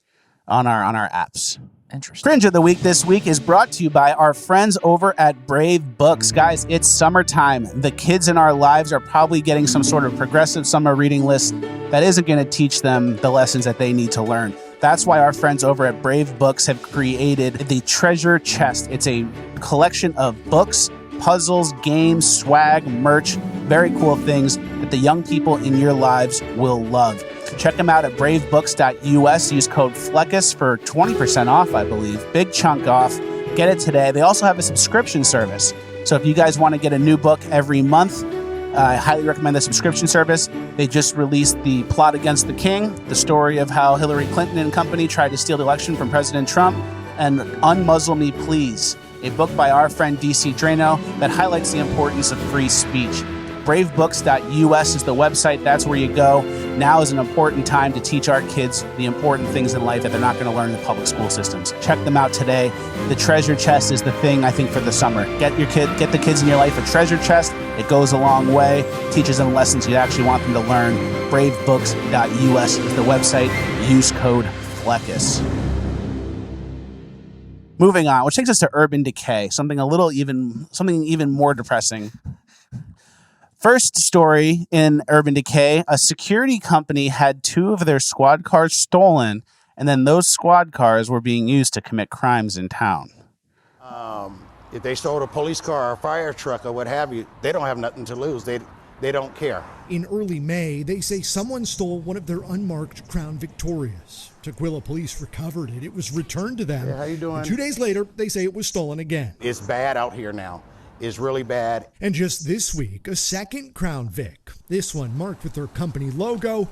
on our apps. Interesting. Cringe of the Week this week is brought to you by our friends over at Brave Books. Guys, it's summertime. The kids in our lives are probably getting some sort of progressive summer reading list that isn't going to teach them the lessons that they need to learn. That's why our friends over at Brave Books have created the Treasure Chest. It's a collection of books, puzzles, games, swag, merch, very cool things that the young people in your lives will love. Check them out at bravebooks.us. Use code FLECKUS for 20% off, I believe. Big chunk off. Get it today. They also have a subscription service. So if you guys want to get a new book every month, I highly recommend the subscription service. They just released The Plot Against the King, the story of how Hillary Clinton and company tried to steal the election from President Trump, and Unmuzzle Me Please, a book by our friend DC Drano that highlights the importance of free speech. Bravebooks.us is the website. That's where you go. Now is an important time to teach our kids the important things in life that they're not going to learn in the public school systems. Check them out today. The Treasure Chest is the thing, I think, for the summer. Get the kids in your life a treasure chest. It goes a long way. Teaches them lessons you actually want them to learn. Bravebooks.us is the website. Use code FLECKUS. Moving on, which takes us to Urban Decay, something even more depressing. First story in Urban Decay, a security company had 2 of their squad cars stolen, and then those squad cars were being used to commit crimes in town. If they stole a police car or a fire truck or what have you, they don't have nothing to lose. They they don't care. In early May, they say someone stole one of their unmarked Crown Victorias. Tukwila police recovered it. It was returned to them. Hey, how you doing? And 2 days later, they say it was stolen again. It's bad out here now. It's really bad. And just this week, a second Crown Vic, this one marked with their company logo,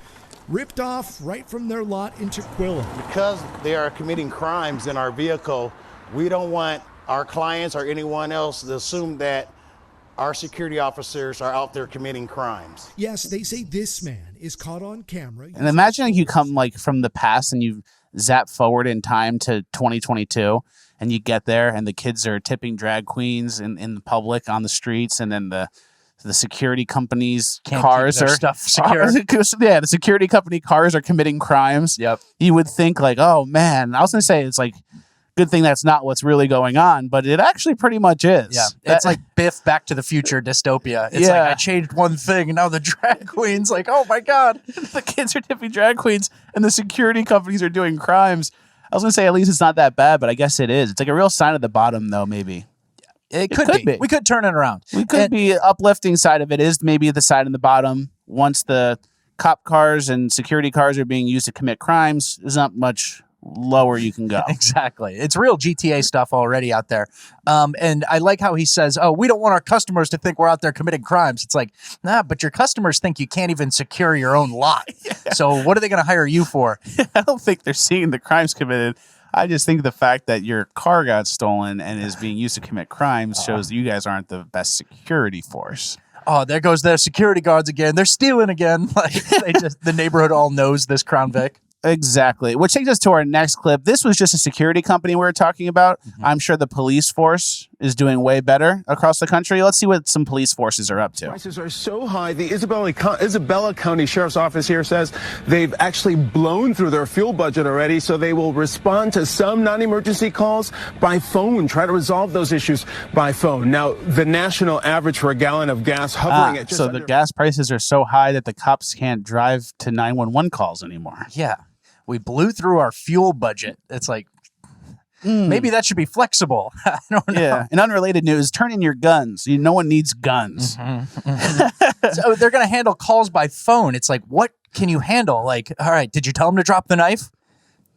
ripped off right from their lot in Tukwila. Because they are committing crimes in our vehicle, we don't want our clients or anyone else to assume that our security officers are out there committing crimes. Yes, they say this man is caught on camera. And imagine like you come like from the past and you zap forward in time to 2022 and you get there and the kids are tipping drag queens in the public on the streets, and then the security companies' cars are stuff secure. Yeah, the security company cars are committing crimes. Yep. You would think like, oh man, I was gonna say it's like good thing that's not what's really going on, but it actually pretty much is. Yeah, it's like Biff Back to the Future dystopia. It's like I changed one thing and now the drag queen's like, oh my God. The kids are tipping drag queens and the security companies are doing crimes. I was going to say at least it's not that bad, but I guess it is. It's like a real sign of the bottom though, maybe. It could be. We could turn it around. We could be uplifting side of it is maybe the side in the bottom. Once the cop cars and security cars are being used to commit crimes, there's not much lower you can go. Exactly. It's real GTA stuff already out there. And I like how he says, oh, we don't want our customers to think we're out there committing crimes. It's like, nah, but your customers think you can't even secure your own lot. Yeah. So what are they going to hire you for? I don't think they're seeing the crimes committed. I just think the fact that your car got stolen and is being used to commit crimes shows you guys aren't the best security force. Oh, there goes their security guards again. They're stealing again. Like the neighborhood all knows this Crown Vic. Exactly. Which takes us to our next clip. This was just a security company we were talking about. Mm-hmm. I'm sure the police force is doing way better across the country. Let's see what some police forces are up to. Prices are so high. The Isabella County Sheriff's Office here says they've actually blown through their fuel budget already, so they will respond to some non-emergency calls by phone, try to resolve those issues by phone. Now, the national average for a gallon of gas hovering at just so the gas prices are so high that the cops can't drive to 911 calls anymore. Yeah. We blew through our fuel budget. It's like, maybe that should be flexible. I don't know. Yeah. In unrelated news, turn in your guns. No one needs guns. Mm-hmm. Mm-hmm. So they're going to handle calls by phone. It's like, what can you handle? Like, all right, did you tell him to drop the knife?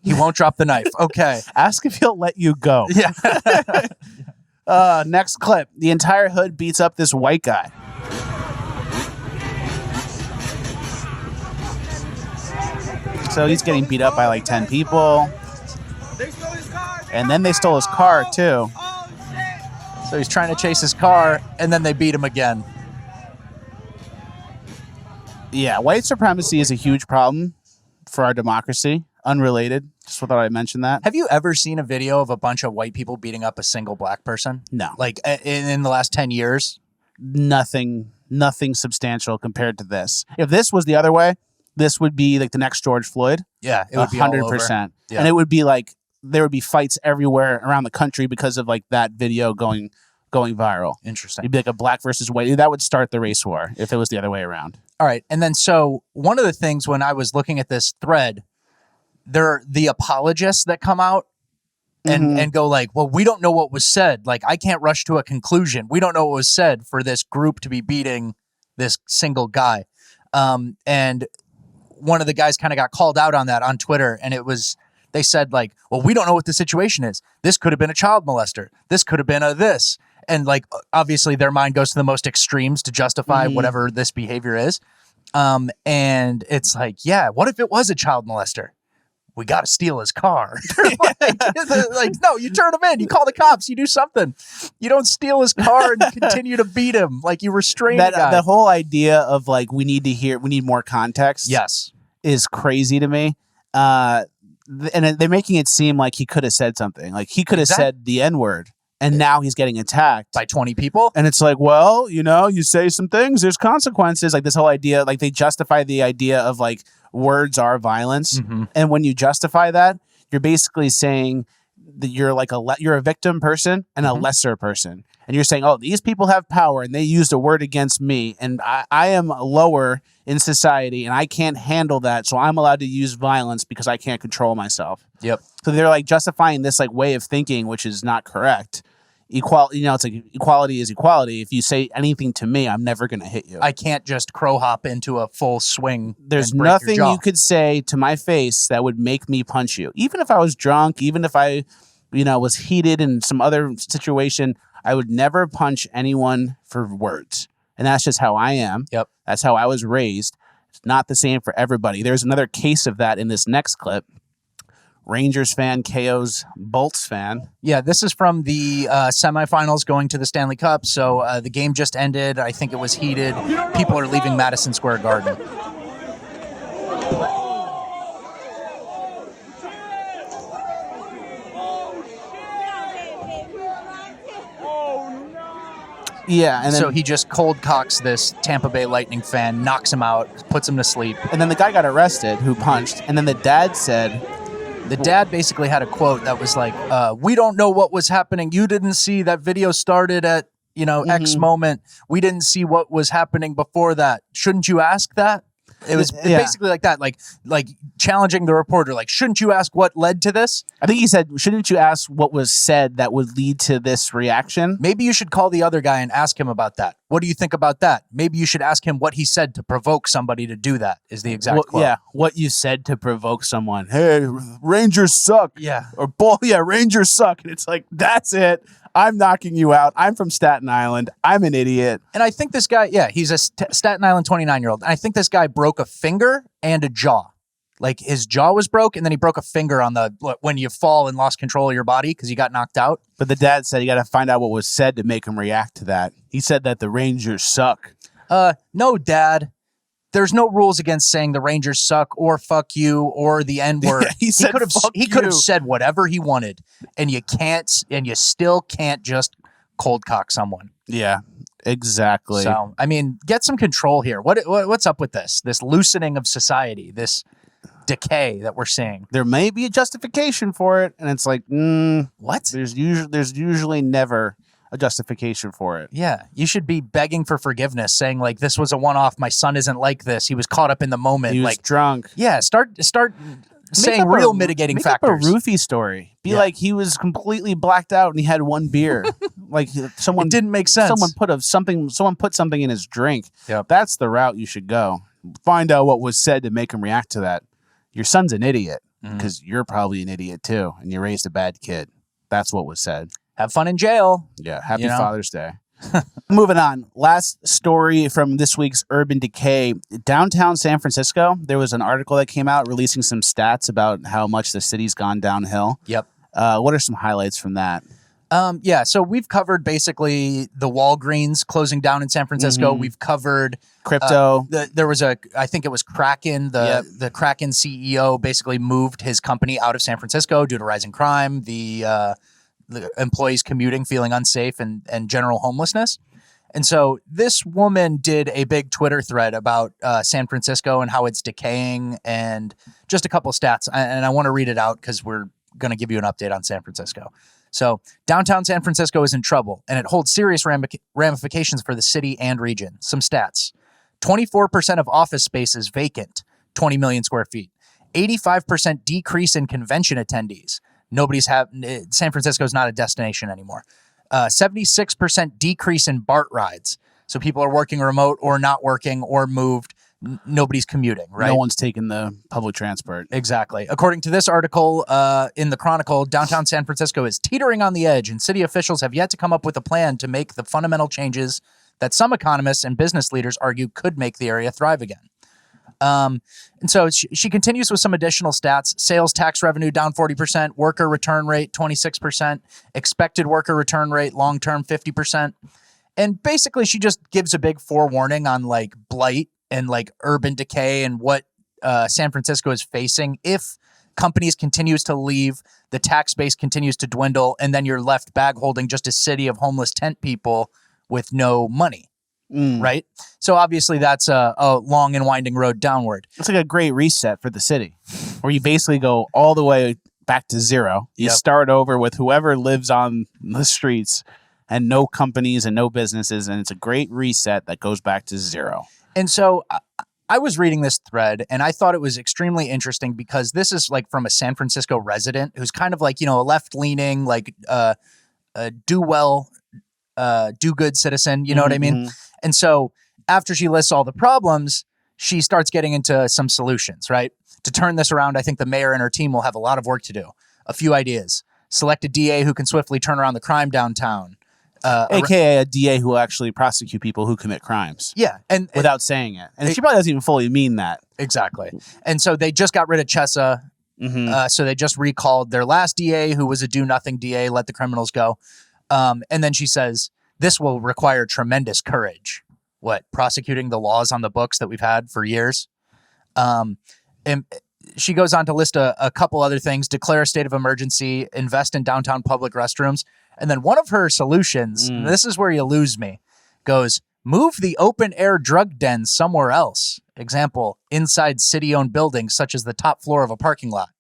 He won't drop the knife. Okay. Ask if he'll let you go. Yeah. Next clip. The entire hood beats up this white guy. So he's getting beat up by like 10 people. And then they stole his car too. So he's trying to chase his car and then they beat him again. Yeah, white supremacy is a huge problem for our democracy. Unrelated. Just thought I'd mention that. Have you ever seen a video of a bunch of white people beating up a single black person? No. Like in the last 10 years? Nothing substantial compared to this. If this was the other way, this would be like the next George Floyd. Yeah, it would be 100%. Yeah. And it would be like there would be fights everywhere around the country because of like that video going viral. Interesting. It'd be like a black versus white. That would start the race war if it was the other way around. All right. And then so one of the things when I was looking at this thread, there are the apologists that come out and go like, well, we don't know what was said. Like, I can't rush to a conclusion. We don't know what was said for this group to be beating this single guy. And one of the guys kind of got called out on that on Twitter, and they said like, well, we don't know what the situation is. This could have been a child molester. This could have been a this. And like, obviously their mind goes to the most extremes to justify whatever this behavior is. And it's like, yeah, what if it was a child molester? We got to steal his car. like, no, you turn him in, you call the cops, you do something. You don't steal his car and continue to beat him. Like, you restrain the guy. The whole idea of like, we need more context. Yes. Is crazy to me. And they're making it seem like he could have said something. Like he could have said the N-word and now he's getting attacked by 20 people. And it's like, well, you say some things, there's consequences. Like this whole idea, like they justify the idea of like words are violence. Mm-hmm. And when you justify that, you're basically saying that you're like you're a victim person and a lesser person. And you're saying, oh, these people have power and they used a word against me. And I am lower in society and I can't handle that. So I'm allowed to use violence because I can't control myself. Yep. So they're like justifying this like way of thinking, which is not correct. equality, it's like equality is equality. If you say anything to me, I'm never going to hit you. I can't just crow hop into a full swing. There's and break your nothing jaw. you could say to my face that would make me punch you. Even if I was drunk, even if I, was heated in some other situation, I would never punch anyone for words. And that's just how I am. Yep. That's how I was raised. It's not the same for everybody. There's another case of that in this next clip. Rangers fan KO's Bolts fan. Yeah, this is from the semifinals going to the Stanley Cup. So the game just ended. I think it was heated. People are leaving Madison Square Garden. Yeah, and then, so he just cold cocks this Tampa Bay Lightning fan, knocks him out, puts him to sleep. And then the guy got arrested who punched. And then the dad said... The dad basically had a quote that was like, we don't know what was happening. You didn't see that video started at, X moment. We didn't see what was happening before that. Shouldn't you ask that? It was basically like that, like challenging the reporter, like, shouldn't you ask what led to this? I think he said, shouldn't you ask what was said that would lead to this reaction? Maybe you should call the other guy and ask him about that. What do you think about that? Maybe you should ask him what he said to provoke somebody to do that, is the exact quote. Yeah, what you said to provoke someone. Hey, Rangers suck. Yeah. Or, Rangers suck. And it's like, that's it. I'm knocking you out. I'm from Staten Island. I'm an idiot. And I think this guy, he's a Staten Island 29-year-old. And I think this guy broke a finger and a jaw. Like his jaw was broke, and then he broke a finger on when you fall and lost control of your body because you got knocked out. But the dad said you got to find out what was said to make him react to that. He said that the Rangers suck. No, Dad. There's no rules against saying the Rangers suck or fuck you or the N-word. He could have said whatever he wanted, and you still can't just cold cock someone. Yeah, exactly. So, I mean, get some control here. What's up with this loosening of society, this decay that we're seeing? There may be a justification for it, and it's like, what? There's usually never a justification for it. Yeah, you should be begging for forgiveness, saying like, this was a one-off. My son isn't like this. He was caught up in the moment. He was drunk. Yeah, start saying real mitigating factors. Make up a roofie story. Be like he was completely blacked out and he had one beer. Like someone it didn't make sense. Someone put something in his drink. Yep. That's the route you should go. Find out what was said to make him react to that. Your son's an idiot because you're probably an idiot too, and you raised a bad kid. That's what was said. Have fun in jail. Yeah. Happy Father's Day. Moving on. Last story from this week's Urban Decay. Downtown San Francisco, there was an article that came out releasing some stats about how much the city's gone downhill. Yep. What are some highlights from that? So we've covered basically the Walgreens closing down in San Francisco. We've covered crypto. There was I think it was Kraken. The Kraken CEO basically moved his company out of San Francisco due to rising crime, the employees commuting, feeling unsafe, and general homelessness. And so this woman did a big Twitter thread about San Francisco and how it's decaying, and just a couple stats. And I want to read it out because we're going to give you an update on San Francisco. So downtown San Francisco is in trouble, and it holds serious ramifications for the city and region. Some stats. 24% of office space is vacant, 20 million square feet. 85% decrease in convention attendees. San Francisco is not a destination anymore. 76% decrease in BART rides. So people are working remote or not working or moved. Nobody's commuting, right? No one's taking the public transport. Exactly. According to this article in the Chronicle, downtown San Francisco is teetering on the edge, and city officials have yet to come up with a plan to make the fundamental changes that some economists and business leaders argue could make the area thrive again. And so she continues with some additional stats. Sales tax revenue down 40%, worker return rate 26%, expected worker return rate long-term 50%. And basically she just gives a big forewarning on like blight and like urban decay and what San Francisco is facing if companies continues to leave, the tax base continues to dwindle, and then you're left bag holding just a city of homeless tent people with no money. Right? So obviously that's a long and winding road downward. It's like a great reset for the city where you basically go all the way back to zero. You start over with whoever lives on the streets and no companies and no businesses. And it's a great reset that goes back to zero. And so I was reading this thread and I thought it was extremely interesting because this is like from a San Francisco resident who's kind of like, a left leaning, like, do well, do good citizen. You know what I mean? And so after she lists all the problems, she starts getting into some solutions, right? To turn this around, I think the mayor and her team will have a lot of work to do. A few ideas. Select a DA who can swiftly turn around the crime downtown. AKA a DA who will actually prosecute people who commit crimes. Yeah. And without saying it. And she probably doesn't even fully mean that. Exactly. And so they just got rid of Chesa. So they just recalled their last DA, who was a do-nothing DA, let the criminals go. And then she says, this will require tremendous courage. What? Prosecuting the laws on the books that we've had for years? And she goes on to list a couple other things. Declare a state of emergency. Invest in downtown public restrooms. And then one of her solutions, and this is where you lose me, goes, move the open-air drug dens somewhere else. Example, inside city-owned buildings, such as the top floor of a parking lot.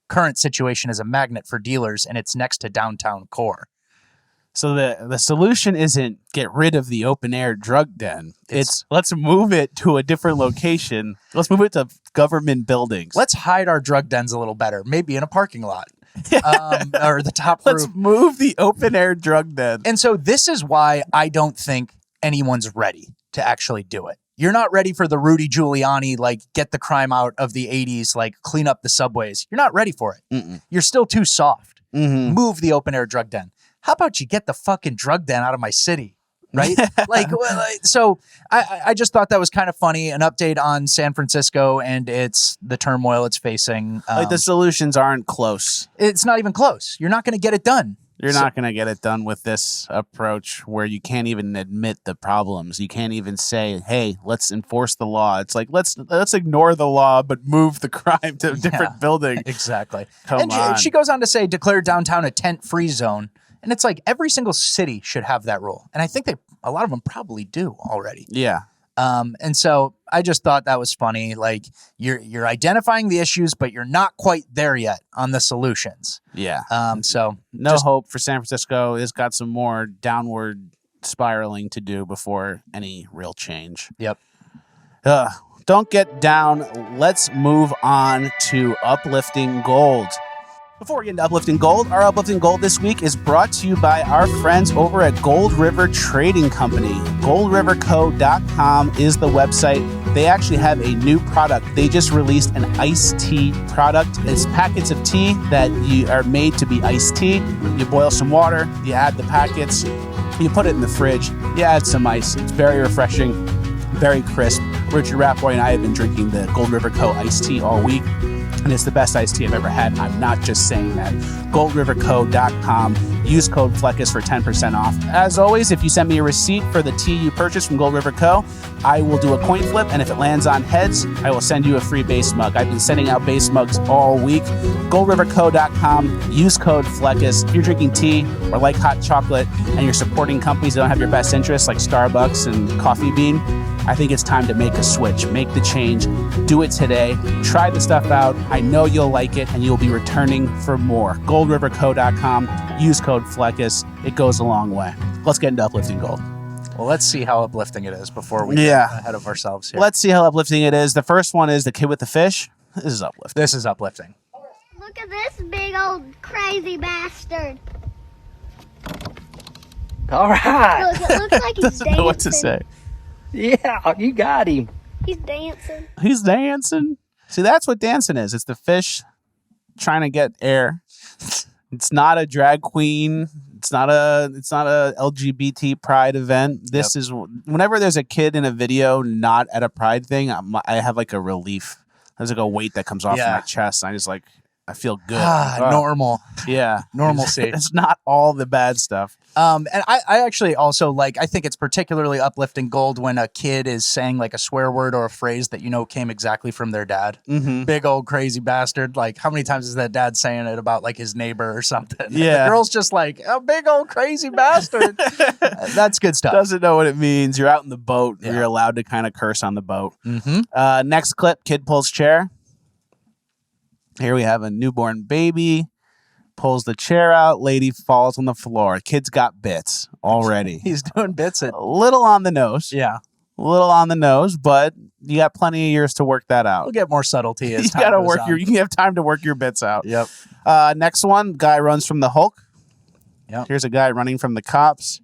Current situation is a magnet for dealers, and it's next to downtown core. So the solution isn't get rid of the open-air drug den. It's let's move it to a different location. Let's move it to government buildings. Let's hide our drug dens a little better, maybe in a parking lot. Or the top roof. Let's move the open-air drug den. And so this is why I don't think anyone's ready to actually do it. You're not ready for the Rudy Giuliani, like, get the crime out of the 80s, like, clean up the subways. You're not ready for it. You're still too soft. Move the open-air drug den. How about you get the fucking drug den out of my city? Right? So I just thought that was kind of funny. An update on San Francisco and the turmoil it's facing. The solutions aren't close. It's not even close. You're not going to get it done. You're not going to get it done with this approach where you can't even admit the problems. You can't even say, hey, let's enforce the law. It's like, let's ignore the law, but move the crime to a different building. Exactly. Come on. She goes on to say, declare downtown a tent-free zone. And it's like every single city should have that rule. And I think a lot of them probably do already. Yeah. And so I just thought that was funny. Like you're identifying the issues, but you're not quite there yet on the solutions. Yeah. So no hope for San Francisco. It's got some more downward spiraling to do before any real change. Yep. Don't get down. Let's move on to Uplifting Gold. Before we get into Uplifting Gold, our Uplifting Gold this week is brought to you by our friends over at Gold River Trading Company. GoldRiverCo.com is the website. They actually have a new product. They just released an iced tea product. It's packets of tea that are made to be iced tea. You boil some water, you add the packets, you put it in the fridge, you add some ice. It's very refreshing, very crisp. Richard Rappboy and I have been drinking the Gold River Co. iced tea all week. And it's the best iced tea I've ever had. I'm not just saying that. GoldRiverCo.com. Use code FLECKUS for 10% off. As always, if you send me a receipt for the tea you purchased from Gold River Co., I will do a coin flip, and if it lands on heads, I will send you a free base mug. I've been sending out base mugs all week. GoldRiverCo.com. Use code FLECKUS. If you're drinking tea or like hot chocolate and you're supporting companies that don't have your best interests like Starbucks and Coffee Bean, I think it's time to make a switch. Make the change. Do it today. Try the stuff out. I know you'll like it, and you'll be returning for more. GoldRiverCo.com. Use code FLECKUS. It goes a long way. Let's get into Uplifting Gold. Well, let's see how uplifting it is before we get ahead of ourselves here. Let's see how uplifting it is. The first one is the kid with the fish. This is uplifting. This is uplifting. Look at this big old crazy bastard. All right. Look, it looks like he's Doesn't dancing. know what to say. Yeah, you got him. He's dancing. He's dancing. See, that's what dancing is. It's the fish trying to get air. It's not a drag queen. It's not a LGBT pride event. This is whenever there's a kid in a video not at a pride thing, I have like a relief. There's like a weight that comes off my chest. I just like I feel good. Normal. Yeah. Normalcy. It's not all the bad stuff. And I actually also I think it's particularly uplifting gold when a kid is saying like a swear word or a phrase that came exactly from their dad. Mm-hmm. Big old crazy bastard. Like how many times is that dad saying it about like his neighbor or something? Yeah. The girl's just like, a big old crazy bastard. That's good stuff. Doesn't know what it means. You're out in the boat. Yeah. You're allowed to kind of curse on the boat. Mm-hmm. Next clip, kid pulls chair. Here we have a newborn baby. Pulls the chair out. Lady falls on the floor. Kid's got bits already. He's doing bits. A little on the nose. Yeah. A little on the nose, but you got plenty of years to work that out. We'll get more subtlety as you time gotta goes on. You can have time to work your bits out. Yep. Next one, guy runs from the Hulk. Yep. Here's a guy running from the cops.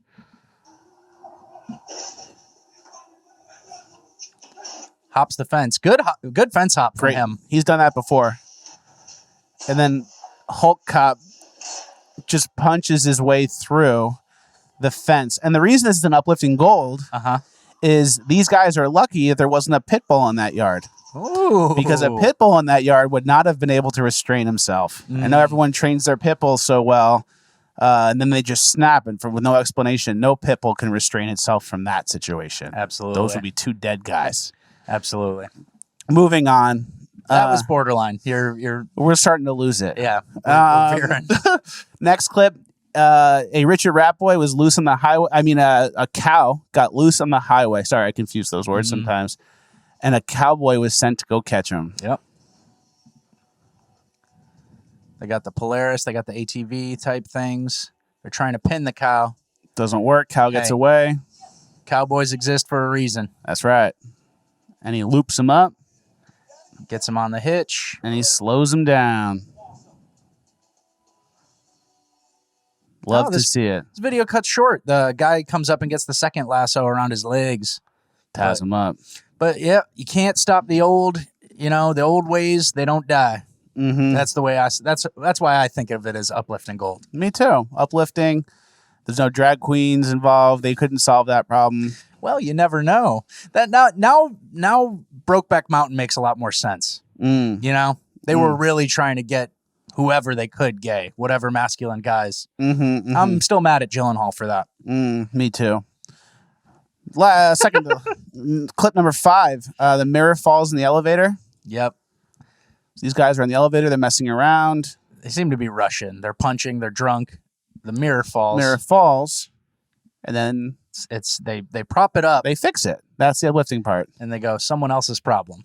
Hops the fence. Good fence hop from him. He's done that before. And then Hulk Cop just punches his way through the fence. And the reason this is an uplifting gold is these guys are lucky that there wasn't a pit bull in that yard. Ooh. Because a pit bull in that yard would not have been able to restrain himself. I know everyone trains their pit bulls so well, and then they just snap, and with no explanation, no pit bull can restrain itself from that situation. Absolutely. Those would be two dead guys. Absolutely. Moving on. That was borderline. We're starting to lose it. Yeah. We're veering. Next clip. A Richard Rat Boy was loose on the highway. I mean, a cow got loose on the highway. Sorry, I confuse those words sometimes. And a cowboy was sent to go catch him. Yep. They got the Polaris. They got the ATV type things. They're trying to pin the cow. Doesn't work. Cow gets away. Cowboys exist for a reason. That's right. And he loops him up. Gets him on the hitch. And he slows him down. Love to see it. This video cuts short. The guy comes up and gets the second lasso around his legs. Ties him up. But yeah, you can't stop the old ways. They don't die. Mm-hmm. That's the way that's why I think of it as uplifting gold. Me too. Uplifting. There's no drag queens involved. They couldn't solve that problem. Well, you never know. That now Brokeback Mountain makes a lot more sense. You know, they were really trying to get whoever they could gay, whatever masculine guys. I'm still mad at Gyllenhaal for that. Me too. Second clip number 5. The mirror falls in the elevator. Yep. These guys are in the elevator. They're messing around. They seem to be Russian. They're punching. They're drunk. The mirror falls. Mirror falls. And then they prop it up. They fix it. That's the uplifting part. And they go, someone else's problem.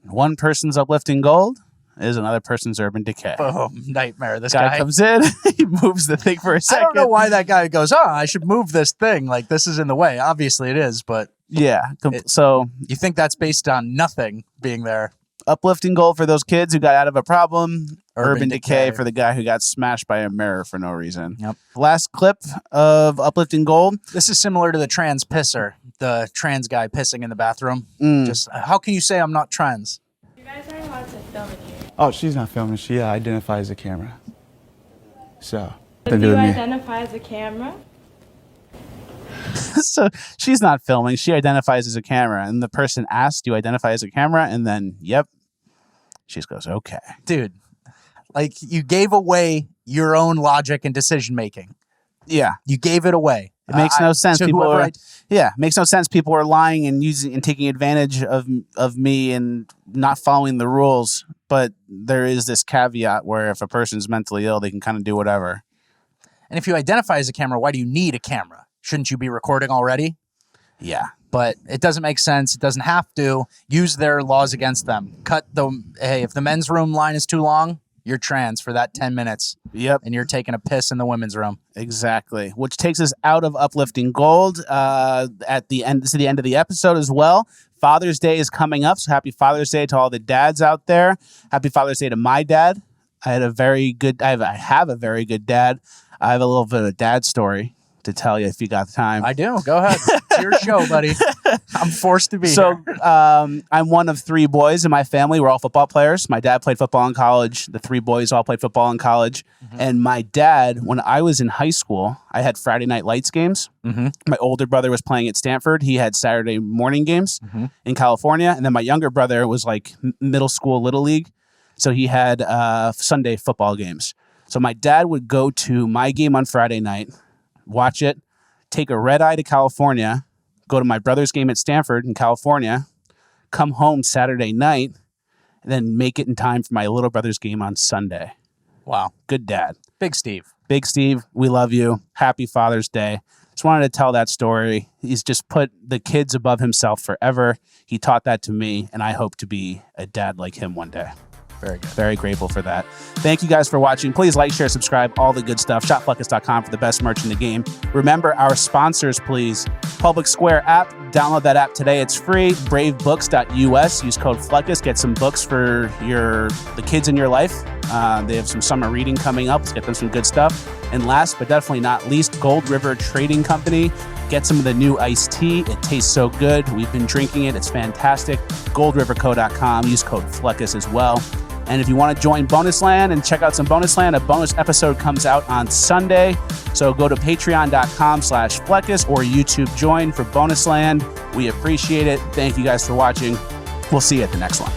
One person's uplifting gold is another person's urban decay. Boom. Nightmare. This guy comes in. He moves the thing for a second. I don't know why that guy goes, I should move this thing. Like, this is in the way. Obviously it is, but... Yeah. So... You think that's based on nothing being there. Uplifting gold for those kids who got out of a problem. Urban decay decay for the guy who got smashed by a mirror for no reason. Yep. Last clip of uplifting gold. This is similar to the trans pisser. The trans guy pissing in the bathroom. Just how can you say I'm not trans? You guys aren't allowed to film in here. Oh, she's not filming. She identifies as a camera. So. Do you identify as a camera? So she's not filming. She identifies as a camera. And the person asks, do you identify as a camera? And then, yep. She just goes, okay. Dude, like you gave away your own logic and decision making. Yeah. You gave it away. It makes no sense. Makes no sense. People are lying and using and taking advantage of me and not following the rules. But there is this caveat where if a person's mentally ill, they can kind of do whatever. And if you identify as a camera, why do you need a camera? Shouldn't you be recording already? Yeah. But it doesn't make sense. It doesn't have to. Use their laws against them. If the men's room line is too long, you're trans for that 10 minutes. Yep. And you're taking a piss in the women's room. Exactly. Which takes us out of uplifting gold at the end. This is the end of the episode as well. Father's Day is coming up. So happy Father's Day to all the dads out there. Happy Father's Day to my dad. I have a very good dad. I have a little bit of a dad story to tell you if you got the time. I do. Go ahead. It's your show, buddy. I'm forced to be here. I'm one of 3 boys in my family. We're all football players. My dad played football in college. The 3 boys all played football in college. And my dad, when I was in high school, I had Friday night lights games. My older brother was playing at Stanford. He had Saturday morning games in California. And then my younger brother was like middle school Little League. So he had Sunday football games. So my dad would go to my game on Friday night, watch it, take a red eye to California, go to my brother's game at Stanford in California, come home Saturday night, and then make it in time for my little brother's game on Sunday. Wow. Good dad. Big Steve. Big Steve, we love you. Happy Father's Day. Just wanted to tell that story. He's just put the kids above himself forever. He taught that to me, and I hope to be a dad like him one day. Very good. Very grateful for that. Thank you guys for watching. Please like, share, subscribe, all the good stuff. Shopfleckis.com for the best merch in the game. Remember our sponsors, please. Public Square app. Download that app today. It's free. Bravebooks.us. Use code Fleckis. Get some books for the kids in your life. They have some summer reading coming up. Let's get them some good stuff. And last but definitely not least, Gold River Trading Company. Get some of the new iced tea. It tastes so good. We've been drinking it. It's fantastic. GoldRiverCo.com. Use code Fleckis as well. And if you want to join Bonus Land and check out some Bonus Land, a bonus episode comes out on Sunday. So go to patreon.com/Fleckis or YouTube join for Bonus Land. We appreciate it. Thank you guys for watching. We'll see you at the next one.